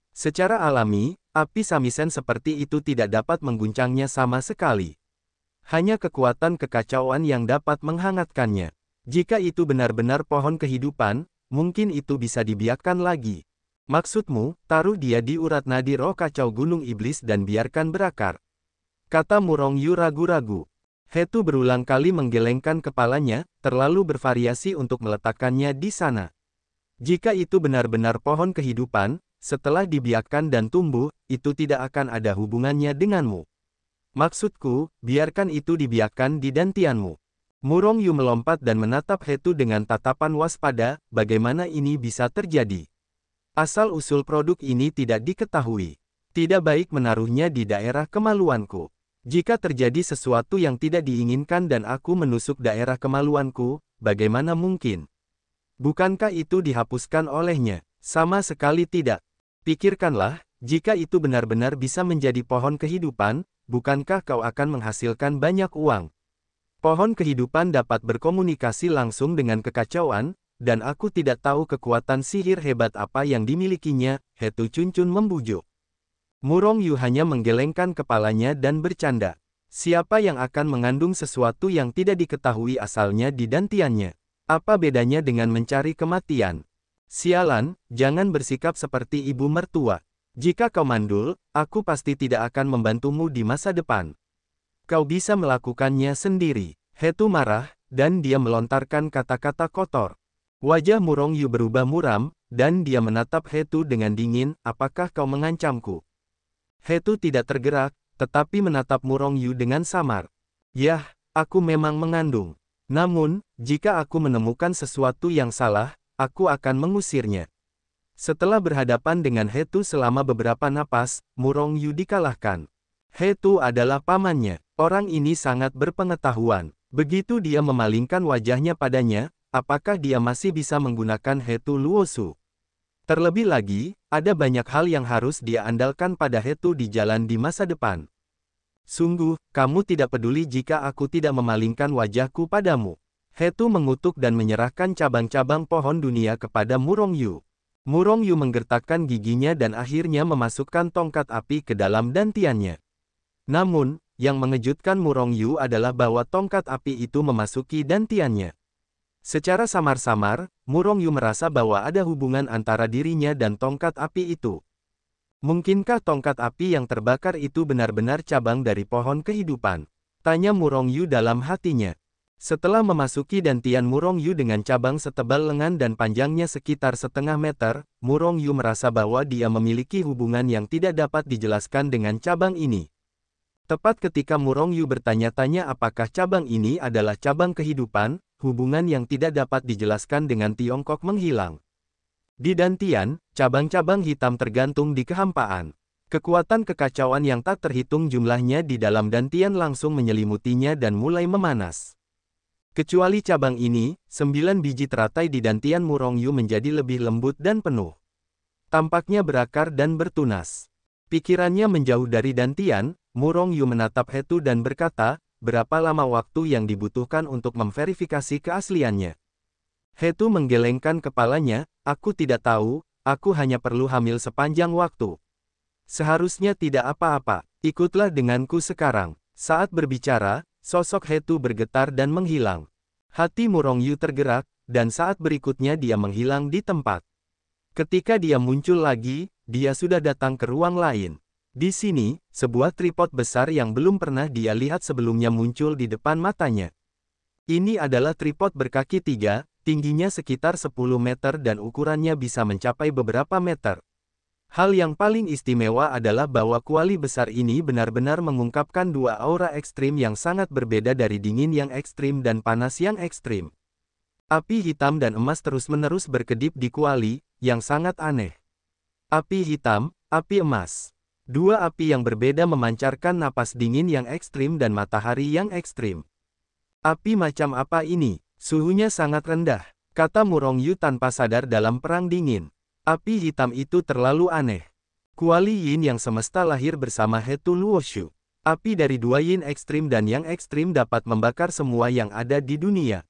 Secara alami, api samisen seperti itu tidak dapat mengguncangnya sama sekali. Hanya kekuatan kekacauan yang dapat menghangatkannya. Jika itu benar-benar pohon kehidupan, mungkin itu bisa dibiarkan lagi. Maksudmu, taruh dia di urat nadi roh kacau gunung iblis dan biarkan berakar. Kata Murong Yu ragu-ragu. Hetu berulang kali menggelengkan kepalanya, terlalu bervariasi untuk meletakkannya di sana. Jika itu benar-benar pohon kehidupan, setelah dibiarkan dan tumbuh, itu tidak akan ada hubungannya denganmu. Maksudku, biarkan itu dibiarkan di dantianmu. Murong Yu melompat dan menatap Hetu dengan tatapan waspada, bagaimana ini bisa terjadi? Asal-usul produk ini tidak diketahui. Tidak baik menaruhnya di daerah kemaluanku. Jika terjadi sesuatu yang tidak diinginkan dan aku menusuk daerah kemaluanku, bagaimana mungkin? Bukankah itu dihapuskan olehnya? Sama sekali tidak. Pikirkanlah, jika itu benar-benar bisa menjadi pohon kehidupan, bukankah kau akan menghasilkan banyak uang? Pohon kehidupan dapat berkomunikasi langsung dengan kekacauan, dan aku tidak tahu kekuatan sihir hebat apa yang dimilikinya, Hetu Cuncun membujuk. Murong Yu hanya menggelengkan kepalanya dan bercanda. Siapa yang akan mengandung sesuatu yang tidak diketahui asalnya di dantiannya? Apa bedanya dengan mencari kematian? Sialan, jangan bersikap seperti ibu mertua. Jika kau mandul, aku pasti tidak akan membantumu di masa depan. Kau bisa melakukannya sendiri. Hetu marah, dan dia melontarkan kata-kata kotor. Wajah Murong Yu berubah muram, dan dia menatap Hetu dengan dingin, apakah kau mengancamku? Hetu tidak tergerak, tetapi menatap Murong Yu dengan samar. Yah, aku memang mengandung. Namun, jika aku menemukan sesuatu yang salah, aku akan mengusirnya. Setelah berhadapan dengan Hetu selama beberapa napas, Murong Yu dikalahkan. Hetu adalah pamannya. Orang ini sangat berpengetahuan. Begitu dia memalingkan wajahnya padanya, apakah dia masih bisa menggunakan Hetu Luosu? Terlebih lagi, ada banyak hal yang harus dia andalkan pada Hetu di jalan di masa depan. Sungguh, kamu tidak peduli jika aku tidak memalingkan wajahku padamu. Hetu mengutuk dan menyerahkan cabang-cabang pohon dunia kepada Murong Yu. Murong Yu menggertakkan giginya dan akhirnya memasukkan tongkat api ke dalam dantiannya. Namun, yang mengejutkan Murong Yu adalah bahwa tongkat api itu memasuki dantiannya. Secara samar-samar, Murong Yu merasa bahwa ada hubungan antara dirinya dan tongkat api itu. Mungkinkah tongkat api yang terbakar itu benar-benar cabang dari pohon kehidupan? Tanya Murong Yu dalam hatinya. Setelah memasuki dantian Murong Yu dengan cabang setebal lengan dan panjangnya sekitar setengah meter, Murong Yu merasa bahwa dia memiliki hubungan yang tidak dapat dijelaskan dengan cabang ini. Tepat ketika Murong Yu bertanya-tanya apakah cabang ini adalah cabang kehidupan, hubungan yang tidak dapat dijelaskan dengan Tiongkok menghilang. Di dantian, cabang-cabang hitam tergantung di kehampaan. Kekuatan kekacauan yang tak terhitung jumlahnya di dalam dantian langsung menyelimutinya dan mulai memanas. Kecuali cabang ini, 9 biji teratai di dantian Murong Yu menjadi lebih lembut dan penuh. Tampaknya berakar dan bertunas. Pikirannya menjauh dari dantian, Murong Yu menatap Hetu dan berkata, berapa lama waktu yang dibutuhkan untuk memverifikasi keasliannya? Hetu menggelengkan kepalanya, aku tidak tahu, aku hanya perlu hamil sepanjang waktu. Seharusnya tidak apa-apa, ikutlah denganku sekarang. Saat berbicara, sosok Hetu bergetar dan menghilang. Hati Murong Yu tergerak, dan saat berikutnya dia menghilang di tempat. Ketika dia muncul lagi, dia sudah datang ke ruang lain. Di sini, sebuah tripod besar yang belum pernah dia lihat sebelumnya muncul di depan matanya. Ini adalah tripod berkaki 3, tingginya sekitar 10 meter dan ukurannya bisa mencapai beberapa meter. Hal yang paling istimewa adalah bahwa kuali besar ini benar-benar mengungkapkan dua aura ekstrim yang sangat berbeda dari dingin yang ekstrim dan panas yang ekstrim. Api hitam dan emas terus-menerus berkedip di kuali, yang sangat aneh. Api hitam, api emas. Dua api yang berbeda memancarkan napas dingin yang ekstrim dan matahari yang ekstrim. Api macam apa ini? Suhunya sangat rendah, kata Murong Yu tanpa sadar dalam perang dingin. Api hitam itu terlalu aneh. Kuali yin yang semesta lahir bersama Hetu Luoshu. Api dari dua yin ekstrim dan yang ekstrim dapat membakar semua yang ada di dunia.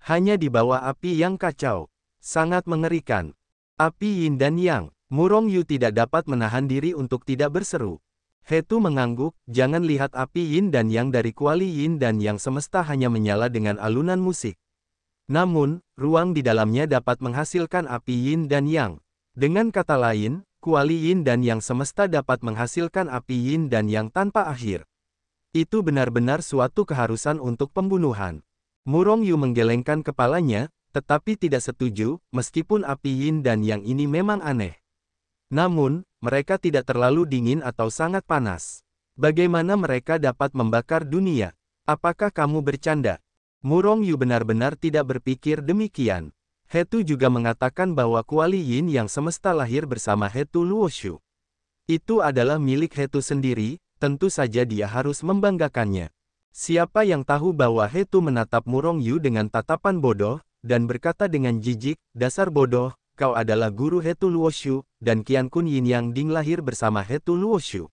Hanya di bawah api yang kacau. Sangat mengerikan. Api yin dan yang. Murong Yu tidak dapat menahan diri untuk tidak berseru. Hetu mengangguk, jangan lihat api yin dan yang dari kuali yin dan yang semesta hanya menyala dengan alunan musik. Namun, ruang di dalamnya dapat menghasilkan api yin dan yang. Dengan kata lain, kuali yin dan yang semesta dapat menghasilkan api yin dan yang tanpa akhir. Itu benar-benar suatu keharusan untuk pembunuhan. Murong Yu menggelengkan kepalanya, tetapi tidak setuju, meskipun api yin dan yang ini memang aneh. Namun, mereka tidak terlalu dingin atau sangat panas. Bagaimana mereka dapat membakar dunia? Apakah kamu bercanda? Murong Yu benar-benar tidak berpikir demikian. Hetu juga mengatakan bahwa kuali yin yang semesta lahir bersama Hetu Luoshu. Itu adalah milik Hetu sendiri, tentu saja dia harus membanggakannya. Siapa yang tahu bahwa Hetu menatap Murong Yu dengan tatapan bodoh, dan berkata dengan jijik, dasar bodoh, kau adalah guru Hetu Luoshu, dan Qian Kun Yin Yang Ding lahir bersama Hetu Luoshu.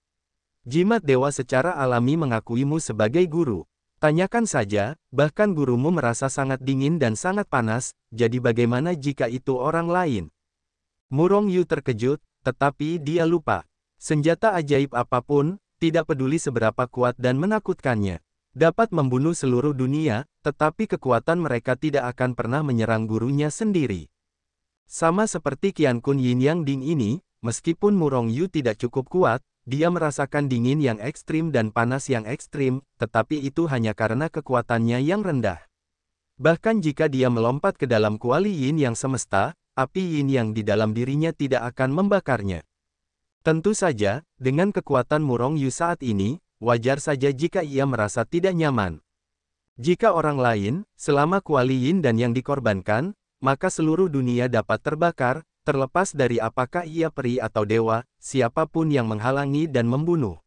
Jimat dewa secara alami mengakuimu sebagai guru. Tanyakan saja, bahkan gurumu merasa sangat dingin dan sangat panas, jadi bagaimana jika itu orang lain? Murong Yu terkejut, tetapi dia lupa. Senjata ajaib apapun, tidak peduli seberapa kuat dan menakutkannya, dapat membunuh seluruh dunia, tetapi kekuatan mereka tidak akan pernah menyerang gurunya sendiri. Sama seperti Qian Kun Yin Yang Ding ini, meskipun Murong Yu tidak cukup kuat, dia merasakan dingin yang ekstrim dan panas yang ekstrim, tetapi itu hanya karena kekuatannya yang rendah. Bahkan jika dia melompat ke dalam kuali yin yang semesta, api yin yang di dalam dirinya tidak akan membakarnya. Tentu saja, dengan kekuatan Murong Yu saat ini, wajar saja jika ia merasa tidak nyaman. Jika orang lain, selama kuali yin dan yang dikorbankan, maka seluruh dunia dapat terbakar, terlepas dari apakah ia peri atau dewa, siapapun yang menghalangi dan membunuh.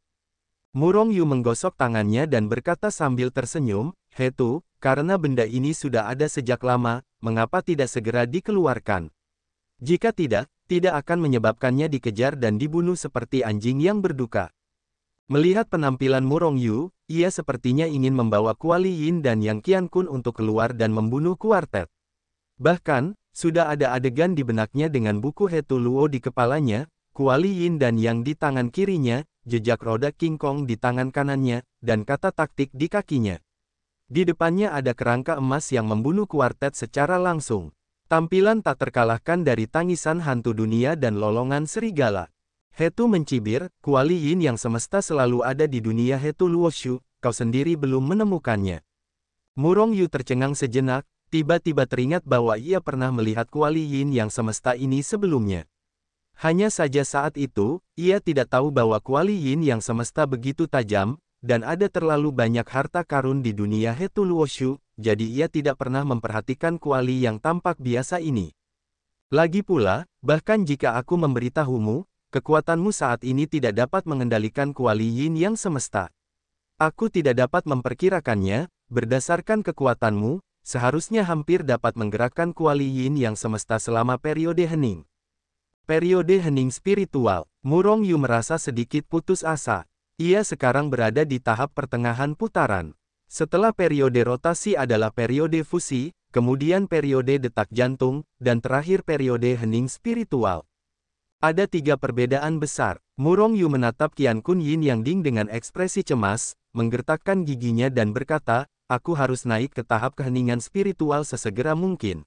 Murong Yu menggosok tangannya dan berkata sambil tersenyum, Hetu, karena benda ini sudah ada sejak lama, mengapa tidak segera dikeluarkan? Jika tidak, tidak akan menyebabkannya dikejar dan dibunuh seperti anjing yang berduka. Melihat penampilan Murong Yu, ia sepertinya ingin membawa kuali yin dan yang Qian Kun untuk keluar dan membunuh kuartet. Bahkan, sudah ada adegan di benaknya dengan buku Hetu Luo di kepalanya, kuali yin dan yang di tangan kirinya, jejak roda King Kong di tangan kanannya, dan kata taktik di kakinya. Di depannya ada kerangka emas yang membunuh kuartet secara langsung. Tampilan tak terkalahkan dari tangisan hantu dunia dan lolongan serigala. Hetu mencibir, kuali yin yang semesta selalu ada di dunia Hetu Luoshu, kau sendiri belum menemukannya. Murong Yu tercengang sejenak, tiba-tiba teringat bahwa ia pernah melihat kuali yin yang semesta ini sebelumnya. Hanya saja saat itu, ia tidak tahu bahwa kuali yin yang semesta begitu tajam, dan ada terlalu banyak harta karun di dunia Hetu Luoshu, jadi ia tidak pernah memperhatikan kuali yang tampak biasa ini. Lagi pula, bahkan jika aku memberitahumu, kekuatanmu saat ini tidak dapat mengendalikan kuali yin yang semesta. Aku tidak dapat memperkirakannya, berdasarkan kekuatanmu, seharusnya hampir dapat menggerakkan kuali yin yang semesta selama periode hening. Periode hening spiritual, Murong Yu merasa sedikit putus asa. Ia sekarang berada di tahap pertengahan putaran. Setelah periode rotasi adalah periode fusi, kemudian periode detak jantung, dan terakhir periode hening spiritual. Ada 3 perbedaan besar. Murong Yu menatap Qian Kun Yin Yang Ding dengan ekspresi cemas, menggertakkan giginya dan berkata, aku harus naik ke tahap keheningan spiritual sesegera mungkin.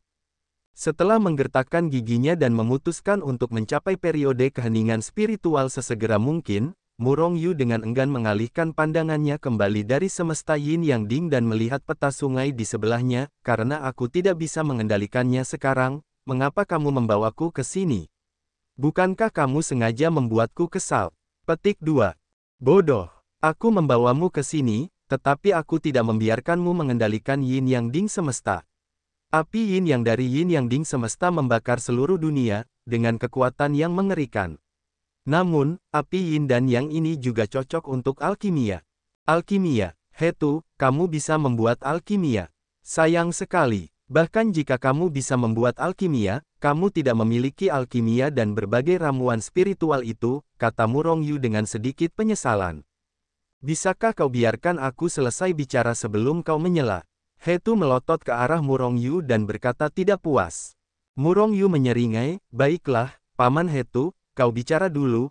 Setelah menggertakkan giginya dan memutuskan untuk mencapai periode keheningan spiritual sesegera mungkin, Murong Yu dengan enggan mengalihkan pandangannya kembali dari semesta Yin Yang Ding dan melihat peta sungai di sebelahnya, karena aku tidak bisa mengendalikannya sekarang, mengapa kamu membawaku ke sini? Bukankah kamu sengaja membuatku kesal? Petik 2. Bodoh. Aku membawamu ke sini, tetapi aku tidak membiarkanmu mengendalikan Yin Yang Ding semesta. Api Yin Yang dari Yin Yang Ding semesta membakar seluruh dunia, dengan kekuatan yang mengerikan. Namun, api Yin dan Yang ini juga cocok untuk alkimia. Alkimia, Hetu, kamu bisa membuat alkimia. Sayang sekali, bahkan jika kamu bisa membuat alkimia, kamu tidak memiliki alkimia dan berbagai ramuan spiritual itu, kata Murong Yu dengan sedikit penyesalan. Bisakah kau biarkan aku selesai bicara sebelum kau menyela? Hetu melotot ke arah Murong Yu dan berkata tidak puas. Murong Yu menyeringai, baiklah, Paman Hetu, kau bicara dulu,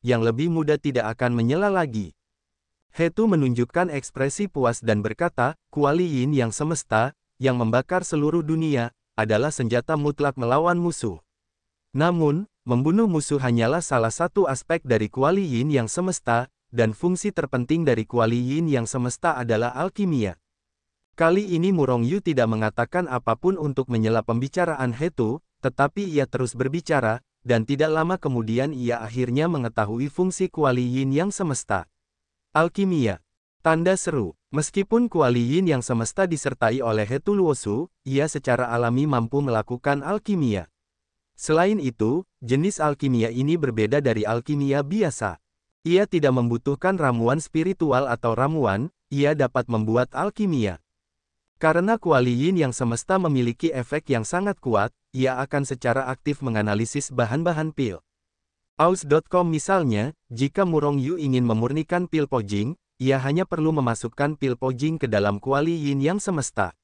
yang lebih muda tidak akan menyela lagi. Hetu menunjukkan ekspresi puas dan berkata, kuali yin yang semesta, yang membakar seluruh dunia, adalah senjata mutlak melawan musuh. Namun, membunuh musuh hanyalah salah satu aspek dari kuali yin yang semesta, dan fungsi terpenting dari kuali yin yang semesta adalah alkimia. Kali ini Murong Yu tidak mengatakan apapun untuk menyela pembicaraan Hetu, tetapi ia terus berbicara, dan tidak lama kemudian ia akhirnya mengetahui fungsi kuali yin yang semesta. Alkimia. Tanda seru. Meskipun kuali yin yang semesta disertai oleh Hetu Luosu, ia secara alami mampu melakukan alkimia. Selain itu, jenis alkimia ini berbeda dari alkimia biasa. Ia tidak membutuhkan ramuan spiritual atau ramuan, ia dapat membuat alkimia. Karena kuali yin yang semesta memiliki efek yang sangat kuat, ia akan secara aktif menganalisis bahan-bahan pil. Aus.com misalnya, jika Murong Yu ingin memurnikan pil Pojing, ia hanya perlu memasukkan pil Pojing ke dalam kuali yin yang semesta.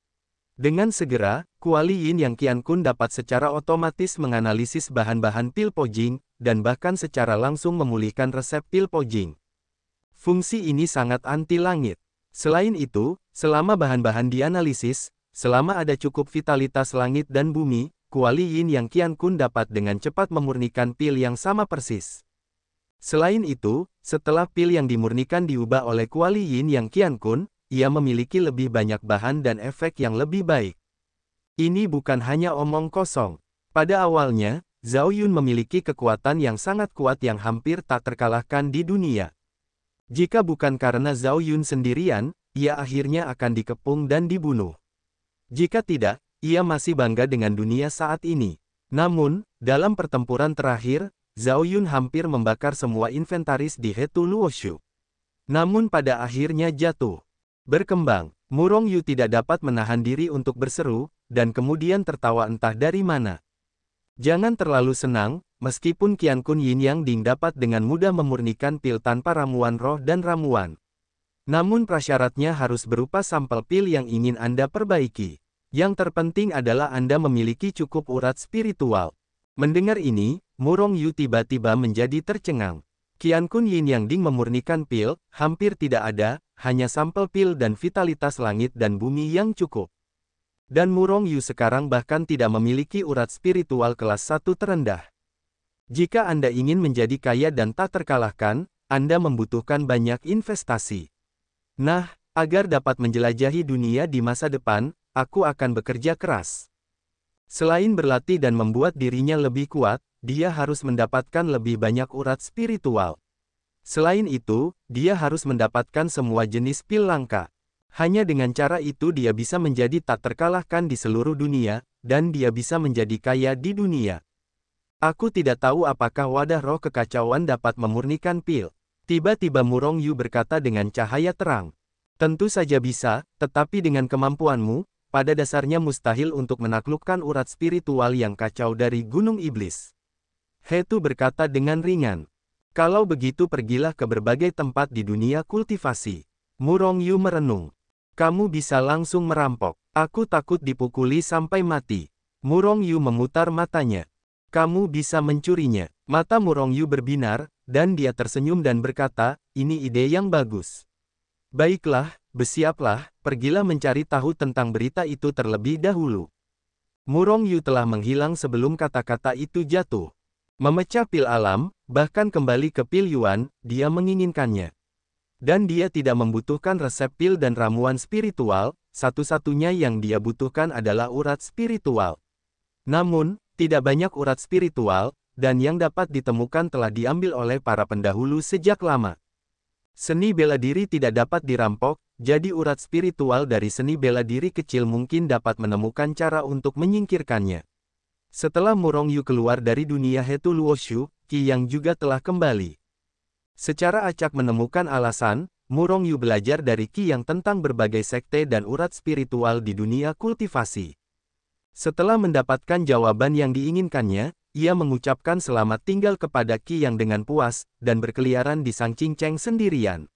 Dengan segera, kuali yin yang Qian Kun dapat secara otomatis menganalisis bahan-bahan pil Pojing, dan bahkan secara langsung memulihkan resep pil Pojing. Fungsi ini sangat anti langit. Selain itu, selama bahan-bahan dianalisis, selama ada cukup vitalitas langit dan bumi, kuali yin yang Qian Kun dapat dengan cepat memurnikan pil yang sama persis. Selain itu, setelah pil yang dimurnikan diubah oleh kuali yin yang Qian Kun, ia memiliki lebih banyak bahan dan efek yang lebih baik. Ini bukan hanya omong kosong. Pada awalnya, Zhao Yun memiliki kekuatan yang sangat kuat yang hampir tak terkalahkan di dunia. Jika bukan karena Zhao Yun sendirian, ia akhirnya akan dikepung dan dibunuh. Jika tidak, ia masih bangga dengan dunia saat ini. Namun, dalam pertempuran terakhir, Zhao Yun hampir membakar semua inventaris di Hetu Luoshu. Namun pada akhirnya jatuh. Berkembang, Murong Yu tidak dapat menahan diri untuk berseru, dan kemudian tertawa entah dari mana. Jangan terlalu senang, meskipun Qian Kun Yin Yang Ding dapat dengan mudah memurnikan pil tanpa ramuan roh dan ramuan. Namun prasyaratnya harus berupa sampel pil yang ingin Anda perbaiki. Yang terpenting adalah Anda memiliki cukup urat spiritual. Mendengar ini, Murong Yu tiba-tiba menjadi tercengang. Qian Kun Yin Yang Ding memurnikan pil, hampir tidak ada, hanya sampel pil dan vitalitas langit dan bumi yang cukup. Dan Murong Yu sekarang bahkan tidak memiliki urat spiritual kelas 1 terendah. Jika Anda ingin menjadi kaya dan tak terkalahkan, Anda membutuhkan banyak investasi. Nah, agar dapat menjelajahi dunia di masa depan, aku akan bekerja keras. Selain berlatih dan membuat dirinya lebih kuat, dia harus mendapatkan lebih banyak urat spiritual. Selain itu, dia harus mendapatkan semua jenis pil langka. Hanya dengan cara itu dia bisa menjadi tak terkalahkan di seluruh dunia, dan dia bisa menjadi kaya di dunia. Aku tidak tahu apakah wadah roh kekacauan dapat memurnikan pil. Tiba-tiba Murong Yu berkata dengan cahaya terang. Tentu saja bisa, tetapi dengan kemampuanmu, pada dasarnya mustahil untuk menaklukkan urat spiritual yang kacau dari Gunung Iblis. He Tu berkata dengan ringan. Kalau begitu pergilah ke berbagai tempat di dunia kultivasi. Murong Yu merenung. Kamu bisa langsung merampok. Aku takut dipukuli sampai mati. Murong Yu memutar matanya. Kamu bisa mencurinya. Mata Murong Yu berbinar, dan dia tersenyum dan berkata, ini ide yang bagus. Baiklah, bersiaplah, pergilah mencari tahu tentang berita itu terlebih dahulu. Murong Yu telah menghilang sebelum kata-kata itu jatuh. Memecah pil alam, bahkan kembali ke pil Yuan, dia menginginkannya. Dan dia tidak membutuhkan resep pil dan ramuan spiritual, satu-satunya yang dia butuhkan adalah urat spiritual. Namun, tidak banyak urat spiritual, dan yang dapat ditemukan telah diambil oleh para pendahulu sejak lama. Seni bela diri tidak dapat dirampok, jadi urat spiritual dari seni bela diri kecil mungkin dapat menemukan cara untuk menyingkirkannya. Setelah Murong Yu keluar dari dunia He Tu Luoshu, Qi Yang juga telah kembali. Secara acak menemukan alasan, Murong Yu belajar dari Qi Yang tentang berbagai sekte dan urat spiritual di dunia kultivasi. Setelah mendapatkan jawaban yang diinginkannya, ia mengucapkan selamat tinggal kepada Qi Yang dengan puas, dan berkeliaran di Sangqingcheng sendirian.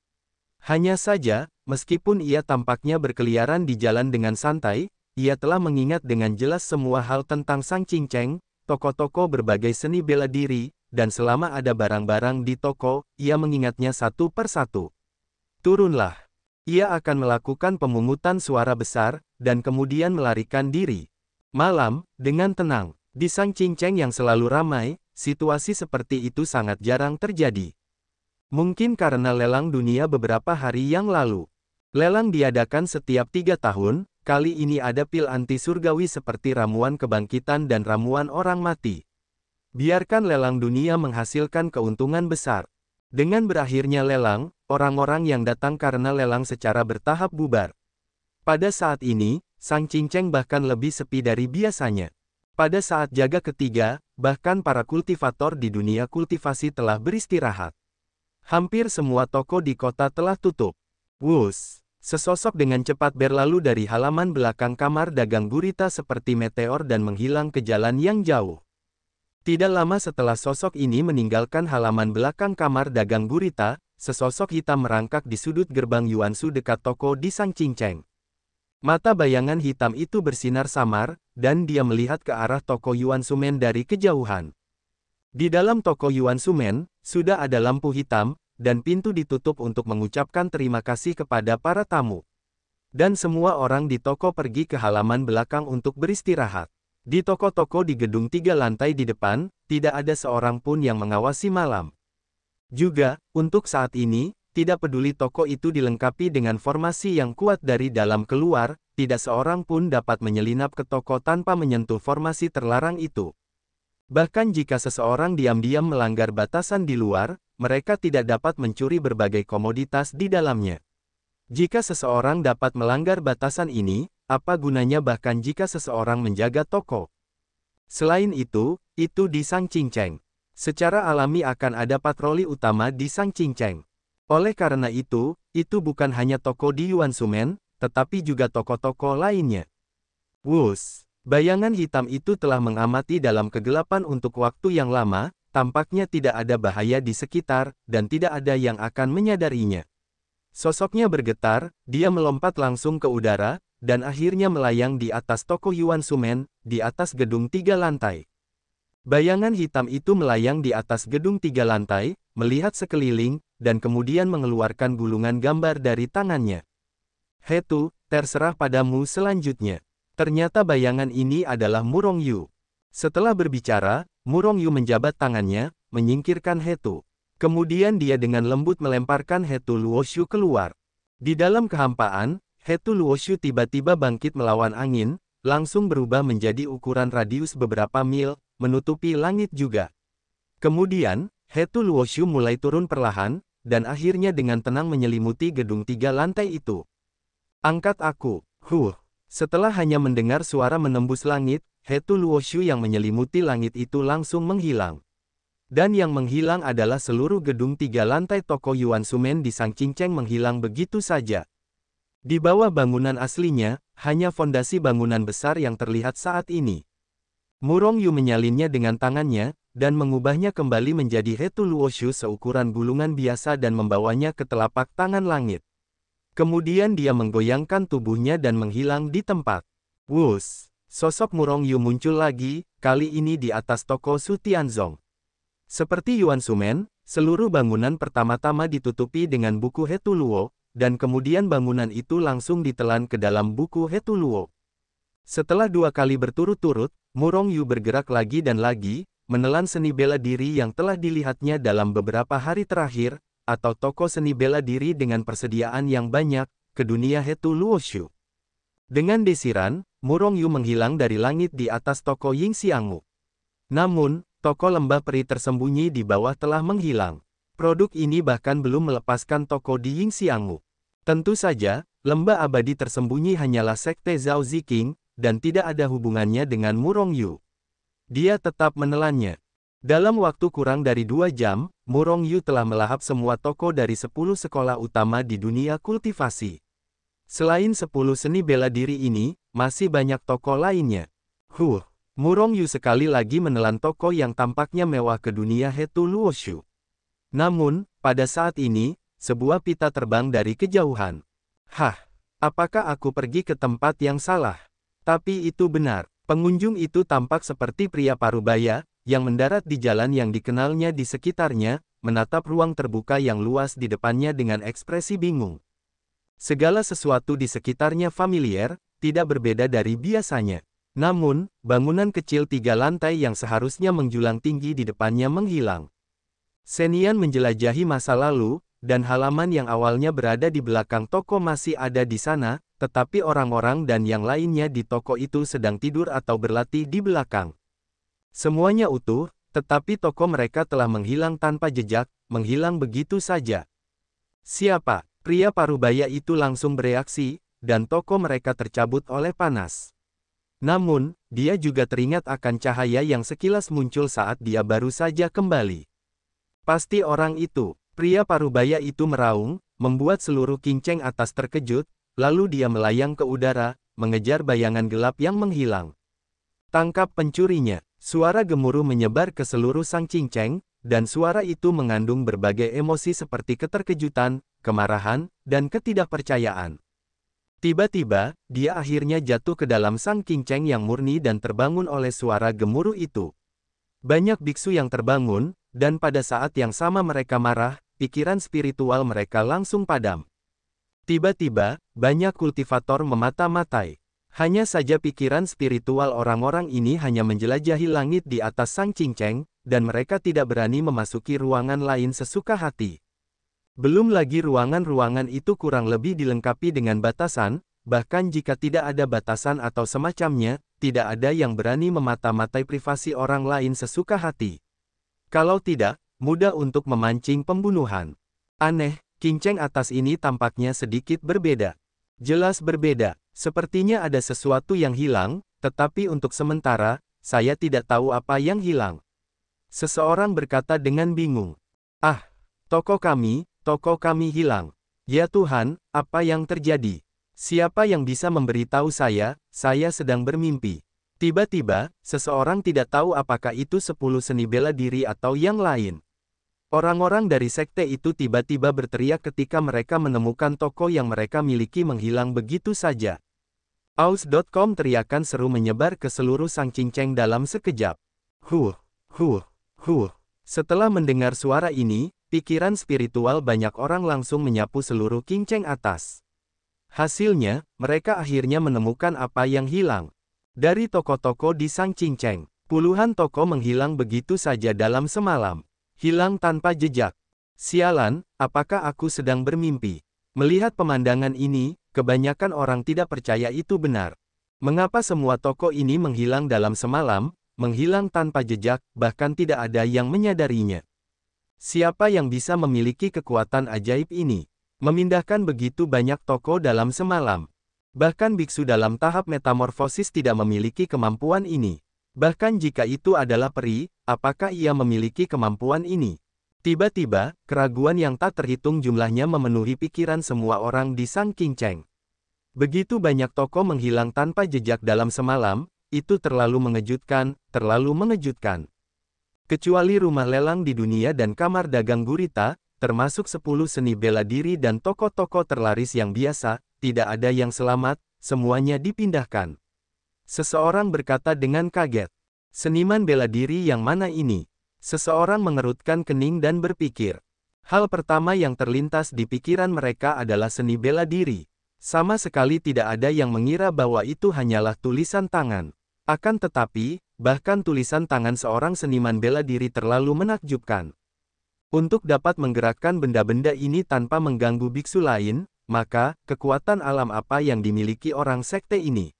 Hanya saja, meskipun ia tampaknya berkeliaran di jalan dengan santai, ia telah mengingat dengan jelas semua hal tentang Sangqingcheng, toko-toko berbagai seni bela diri, dan selama ada barang-barang di toko, ia mengingatnya satu persatu. Turunlah. Ia akan melakukan pemungutan suara besar, dan kemudian melarikan diri. Malam, dengan tenang, di Sangqingcheng yang selalu ramai, situasi seperti itu sangat jarang terjadi. Mungkin karena lelang dunia beberapa hari yang lalu. Lelang diadakan setiap 3 tahun, kali ini ada pil anti surgawi seperti ramuan kebangkitan dan ramuan orang mati. Biarkan lelang dunia menghasilkan keuntungan besar. Dengan berakhirnya lelang, orang-orang yang datang karena lelang secara bertahap bubar. Pada saat ini, Sangqingcheng bahkan lebih sepi dari biasanya. Pada saat jaga ketiga, bahkan para kultivator di dunia kultivasi telah beristirahat. Hampir semua toko di kota telah tutup. Wus! Sesosok dengan cepat berlalu dari halaman belakang kamar dagang gurita seperti meteor dan menghilang ke jalan yang jauh. Tidak lama setelah sosok ini meninggalkan halaman belakang kamar dagang gurita, sesosok hitam merangkak di sudut gerbang Yuansu dekat toko di Sangqingcheng. Mata bayangan hitam itu bersinar samar, dan dia melihat ke arah toko Yuansumen dari kejauhan. Di dalam toko Yuansumen, sudah ada lampu hitam, dan pintu ditutup untuk mengucapkan terima kasih kepada para tamu. Dan semua orang di toko pergi ke halaman belakang untuk beristirahat. Di toko-toko di gedung 3 lantai di depan, tidak ada seorang pun yang mengawasi malam. Juga, untuk saat ini, tidak peduli toko itu dilengkapi dengan formasi yang kuat dari dalam keluar, tidak seorang pun dapat menyelinap ke toko tanpa menyentuh formasi terlarang itu. Bahkan jika seseorang diam-diam melanggar batasan di luar, mereka tidak dapat mencuri berbagai komoditas di dalamnya. Jika seseorang dapat melanggar batasan ini, apa gunanya bahkan jika seseorang menjaga toko? Selain itu di Sangqingcheng. Secara alami akan ada patroli utama di Sangqingcheng. Oleh karena itu bukan hanya toko di Yuansumen, tetapi juga toko-toko lainnya. Wus! Bayangan hitam itu telah mengamati dalam kegelapan untuk waktu yang lama, tampaknya tidak ada bahaya di sekitar, dan tidak ada yang akan menyadarinya. Sosoknya bergetar, dia melompat langsung ke udara, dan akhirnya melayang di atas toko Yuansumen, di atas gedung 3 lantai. Bayangan hitam itu melayang di atas gedung 3 lantai, melihat sekeliling, dan kemudian mengeluarkan gulungan gambar dari tangannya. He Tu, terserah padamu selanjutnya. Ternyata bayangan ini adalah Murong Yu. Setelah berbicara, Murong Yu menjabat tangannya, menyingkirkan Hetu. Kemudian dia dengan lembut melemparkan Hetu Luoshu keluar. Di dalam kehampaan, Hetu Luoshu tiba-tiba bangkit melawan angin, langsung berubah menjadi ukuran radius beberapa mil, menutupi langit juga. Kemudian, Hetu Luoshu mulai turun perlahan, dan akhirnya dengan tenang menyelimuti gedung 3 lantai itu. Angkat aku, Setelah hanya mendengar suara menembus langit, Hetu Luoshu yang menyelimuti langit itu langsung menghilang. Dan yang menghilang adalah seluruh gedung 3 lantai toko Yuan Sumen di Sangqingcheng menghilang begitu saja. Di bawah bangunan aslinya, hanya fondasi bangunan besar yang terlihat saat ini. Murong Yu menyalinnya dengan tangannya, dan mengubahnya kembali menjadi Hetu Luoshu seukuran gulungan biasa dan membawanya ke telapak tangan langit. Kemudian dia menggoyangkan tubuhnya dan menghilang di tempat. Wus! Sosok Murong Yu muncul lagi, kali ini di atas toko Su Tianzong. Seperti Yuan Sumen, seluruh bangunan pertama-tama ditutupi dengan buku Hetu Luo, dan kemudian bangunan itu langsung ditelan ke dalam buku Hetu Luo. Setelah 2 kali berturut-turut, Murong Yu bergerak lagi dan lagi, menelan seni bela diri yang telah dilihatnya dalam beberapa hari terakhir, atau toko seni bela diri dengan persediaan yang banyak, ke dunia Hetu Luoshu. Dengan desiran, Murong Yu menghilang dari langit di atas toko Ying Xiangu. Namun, toko lembah peri tersembunyi di bawah telah menghilang. Produk ini bahkan belum melepaskan toko di Ying Xiangu. Tentu saja, lembah abadi tersembunyi hanyalah sekte Zhao Ziqing, dan tidak ada hubungannya dengan Murong Yu. Dia tetap menelannya. Dalam waktu kurang dari 2 jam, Murong Yu telah melahap semua toko dari 10 sekolah utama di dunia kultivasi. Selain 10 seni bela diri ini, masih banyak toko lainnya. Murong Yu sekali lagi menelan toko yang tampaknya mewah ke dunia Hetu Luoshu. Namun, pada saat ini, sebuah pita terbang dari kejauhan. Apakah aku pergi ke tempat yang salah? Tapi itu benar. Pengunjung itu tampak seperti pria parubaya, yang mendarat di jalan yang dikenalnya di sekitarnya, menatap ruang terbuka yang luas di depannya dengan ekspresi bingung. Segala sesuatu di sekitarnya familiar, tidak berbeda dari biasanya. Namun, bangunan kecil 3 lantai yang seharusnya menjulang tinggi di depannya menghilang. Senian menjelajahi masa lalu, dan halaman yang awalnya berada di belakang toko masih ada di sana, tetapi orang-orang dan yang lainnya di toko itu sedang tidur atau berlatih di belakang. Semuanya utuh, tetapi toko mereka telah menghilang tanpa jejak, menghilang begitu saja. Siapa? Pria parubaya itu langsung bereaksi, dan toko mereka tercabut oleh panas. Namun, dia juga teringat akan cahaya yang sekilas muncul saat dia baru saja kembali. Pasti orang itu. Pria parubaya itu meraung, membuat seluruh kinceng atas terkejut, lalu dia melayang ke udara, mengejar bayangan gelap yang menghilang. Tangkap pencurinya. Suara gemuruh menyebar ke seluruh Sangqingcheng, dan suara itu mengandung berbagai emosi seperti keterkejutan, kemarahan, dan ketidakpercayaan. Tiba-tiba, dia akhirnya jatuh ke dalam Sangqingcheng yang murni dan terbangun oleh suara gemuruh itu. Banyak biksu yang terbangun, dan pada saat yang sama mereka marah, pikiran spiritual mereka langsung padam. Tiba-tiba, banyak kultivator memata-matai. Hanya saja pikiran spiritual orang-orang ini hanya menjelajahi langit di atas Sangqingcheng, dan mereka tidak berani memasuki ruangan lain sesuka hati. Belum lagi ruangan-ruangan itu kurang lebih dilengkapi dengan batasan, bahkan jika tidak ada batasan atau semacamnya, tidak ada yang berani memata-matai privasi orang lain sesuka hati. Kalau tidak, mudah untuk memancing pembunuhan. Aneh, kinceng atas ini tampaknya sedikit berbeda. Jelas berbeda. Sepertinya ada sesuatu yang hilang, tetapi untuk sementara, saya tidak tahu apa yang hilang. Seseorang berkata dengan bingung. Toko kami hilang. Ya Tuhan, apa yang terjadi? Siapa yang bisa memberitahu saya sedang bermimpi. Tiba-tiba, seseorang tidak tahu apakah itu 10 seni bela diri atau yang lain. Orang-orang dari sekte itu tiba-tiba berteriak ketika mereka menemukan toko yang mereka miliki menghilang begitu saja. Aus.com teriakan seru menyebar ke seluruh Sangqingcheng dalam sekejap. Setelah mendengar suara ini, pikiran spiritual banyak orang langsung menyapu seluruh kinceng atas. Hasilnya, mereka akhirnya menemukan apa yang hilang. Dari toko-toko di Sangqingcheng, Puluhan toko menghilang begitu saja dalam semalam. Hilang tanpa jejak. Sialan, apakah aku sedang bermimpi? Melihat pemandangan ini, kebanyakan orang tidak percaya itu benar. Mengapa semua toko ini menghilang dalam semalam, menghilang tanpa jejak, bahkan tidak ada yang menyadarinya? Siapa yang bisa memiliki kekuatan ajaib ini? Memindahkan begitu banyak toko dalam semalam. Bahkan biksu dalam tahap metamorfosis tidak memiliki kemampuan ini. Bahkan jika itu adalah peri, apakah ia memiliki kemampuan ini? Tiba-tiba, keraguan yang tak terhitung jumlahnya memenuhi pikiran semua orang di Sang Qingcheng. Begitu banyak toko menghilang tanpa jejak dalam semalam, itu terlalu mengejutkan, terlalu mengejutkan. Kecuali rumah lelang di dunia dan kamar dagang gurita, termasuk 10 seni bela diri dan toko-toko terlaris yang biasa, tidak ada yang selamat, semuanya dipindahkan. Seseorang berkata dengan kaget. Seniman bela diri yang mana ini? Seseorang mengerutkan kening dan berpikir. Hal pertama yang terlintas di pikiran mereka adalah seni bela diri. Sama sekali tidak ada yang mengira bahwa itu hanyalah tulisan tangan. Akan tetapi, bahkan tulisan tangan seorang seniman bela diri terlalu menakjubkan. Untuk dapat menggerakkan benda-benda ini tanpa mengganggu biksu lain, maka, kekuatan alam apa yang dimiliki orang sekte ini?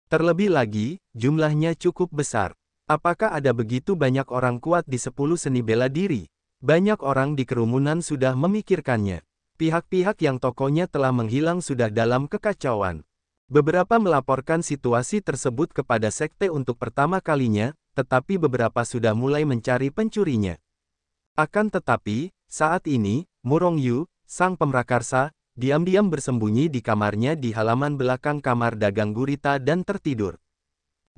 Terlebih lagi, jumlahnya cukup besar. Apakah ada begitu banyak orang kuat di 10 seni bela diri? Banyak orang di kerumunan sudah memikirkannya. Pihak-pihak yang tokonya telah menghilang sudah dalam kekacauan. Beberapa melaporkan situasi tersebut kepada sekte untuk pertama kalinya, tetapi beberapa sudah mulai mencari pencurinya. Akan tetapi, saat ini, Murong Yu, sang pemrakarsa, diam-diam bersembunyi di kamarnya di halaman belakang kamar dagang gurita dan tertidur.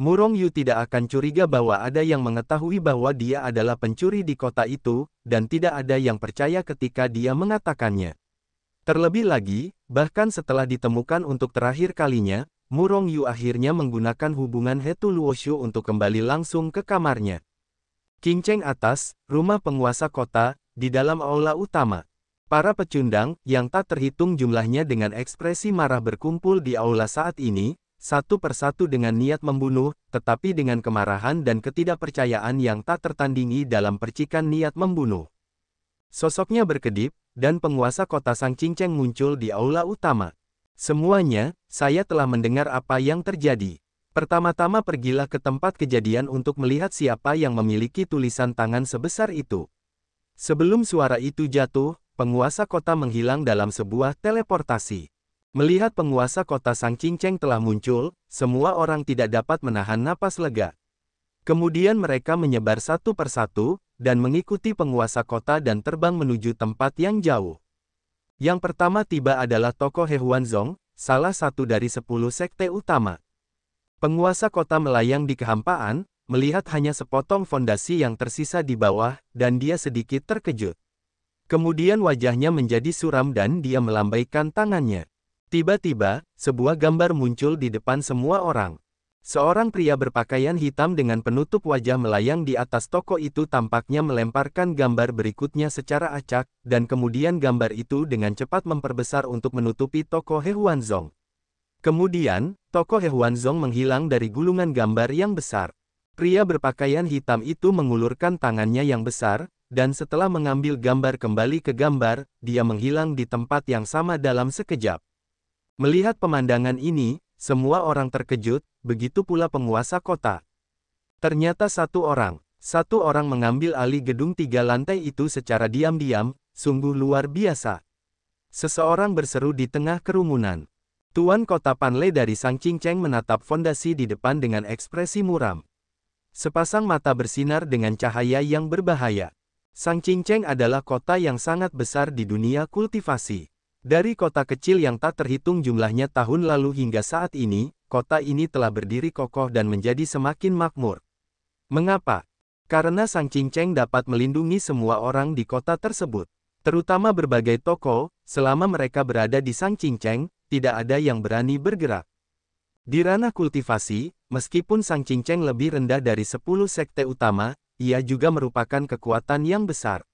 Murong Yu tidak akan curiga bahwa ada yang mengetahui bahwa dia adalah pencuri di kota itu, dan tidak ada yang percaya ketika dia mengatakannya. Terlebih lagi, bahkan setelah ditemukan untuk terakhir kalinya, Murong Yu akhirnya menggunakan hubungan Hetu Luoshu untuk kembali langsung ke kamarnya. Qingcheng atas, rumah penguasa kota, di dalam aula utama. Para pecundang, yang tak terhitung jumlahnya dengan ekspresi marah berkumpul di aula saat ini, satu persatu dengan niat membunuh, tetapi dengan kemarahan dan ketidakpercayaan yang tak tertandingi dalam percikan niat membunuh. Sosoknya berkedip, dan penguasa kota Sang Qingcheng muncul di aula utama. Semuanya, saya telah mendengar apa yang terjadi. Pertama-tama pergilah ke tempat kejadian untuk melihat siapa yang memiliki tulisan tangan sebesar itu. Sebelum suara itu jatuh, penguasa kota menghilang dalam sebuah teleportasi. Melihat penguasa kota Sang Qingcheng telah muncul, semua orang tidak dapat menahan napas lega. Kemudian mereka menyebar satu persatu, dan mengikuti penguasa kota dan terbang menuju tempat yang jauh. Yang pertama tiba adalah tokoh He Huanzong, salah satu dari 10 sekte utama. Penguasa kota melayang di kehampaan, melihat hanya sepotong fondasi yang tersisa di bawah, dan dia sedikit terkejut. Kemudian wajahnya menjadi suram dan dia melambaikan tangannya. Tiba-tiba, sebuah gambar muncul di depan semua orang. Seorang pria berpakaian hitam dengan penutup wajah melayang di atas toko itu tampaknya melemparkan gambar berikutnya secara acak, dan kemudian gambar itu dengan cepat memperbesar untuk menutupi toko He Huanzong. Kemudian, toko He Huanzong menghilang dari gulungan gambar yang besar. Pria berpakaian hitam itu mengulurkan tangannya yang besar, dan setelah mengambil gambar kembali ke gambar, dia menghilang di tempat yang sama dalam sekejap. Melihat pemandangan ini, semua orang terkejut, begitu pula penguasa kota. Ternyata satu orang mengambil alih gedung 3 lantai itu secara diam-diam, sungguh luar biasa. Seseorang berseru di tengah kerumunan. Tuan kota Panle dari Sang Qingcheng menatap fondasi di depan dengan ekspresi muram. Sepasang mata bersinar dengan cahaya yang berbahaya. Sang Qingcheng adalah kota yang sangat besar di dunia kultivasi. Dari kota kecil yang tak terhitung jumlahnya tahun lalu hingga saat ini, kota ini telah berdiri kokoh dan menjadi semakin makmur. Mengapa? Karena Sang Qingcheng dapat melindungi semua orang di kota tersebut. Terutama berbagai toko, selama mereka berada di Sang Qingcheng, tidak ada yang berani bergerak. Di ranah kultivasi, meskipun Sang Qingcheng lebih rendah dari 10 sekte utama, ia juga merupakan kekuatan yang besar.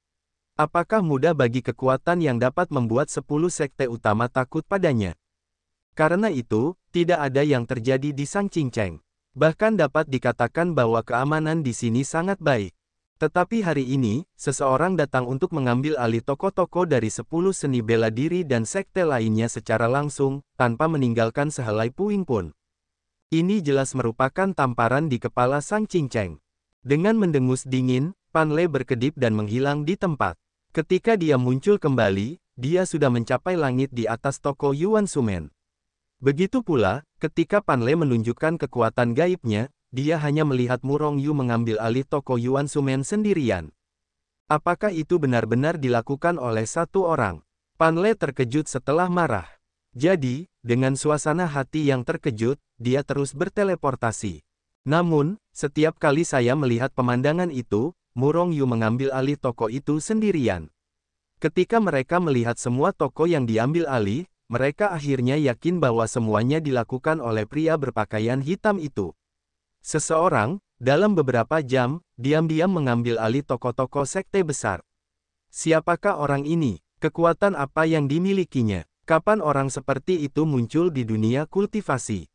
Apakah mudah bagi kekuatan yang dapat membuat 10 sekte utama takut padanya? Karena itu, tidak ada yang terjadi di Sang Qingcheng. Bahkan dapat dikatakan bahwa keamanan di sini sangat baik. Tetapi hari ini, seseorang datang untuk mengambil alih toko-toko dari 10 seni bela diri dan sekte lainnya secara langsung, tanpa meninggalkan sehelai puing pun. Ini jelas merupakan tamparan di kepala Sang Cinceng. Dengan mendengus dingin, Pan Le berkedip dan menghilang di tempat. Ketika dia muncul kembali, dia sudah mencapai langit di atas toko Yuan Sumen. Begitu pula, ketika Pan Le menunjukkan kekuatan gaibnya, dia hanya melihat Murong Yu mengambil alih toko Yuan Sumen sendirian. Apakah itu benar-benar dilakukan oleh satu orang? Pan Le terkejut setelah marah. Jadi, dengan suasana hati yang terkejut, dia terus berteleportasi. Namun, setiap kali saya melihat pemandangan itu, Murong Yu mengambil alih toko itu sendirian. Ketika mereka melihat semua toko yang diambil alih, mereka akhirnya yakin bahwa semuanya dilakukan oleh pria berpakaian hitam itu. Seseorang, dalam beberapa jam, diam-diam mengambil alih toko-toko sekte besar. Siapakah orang ini? Kekuatan apa yang dimilikinya? Kapan orang seperti itu muncul di dunia kultivasi?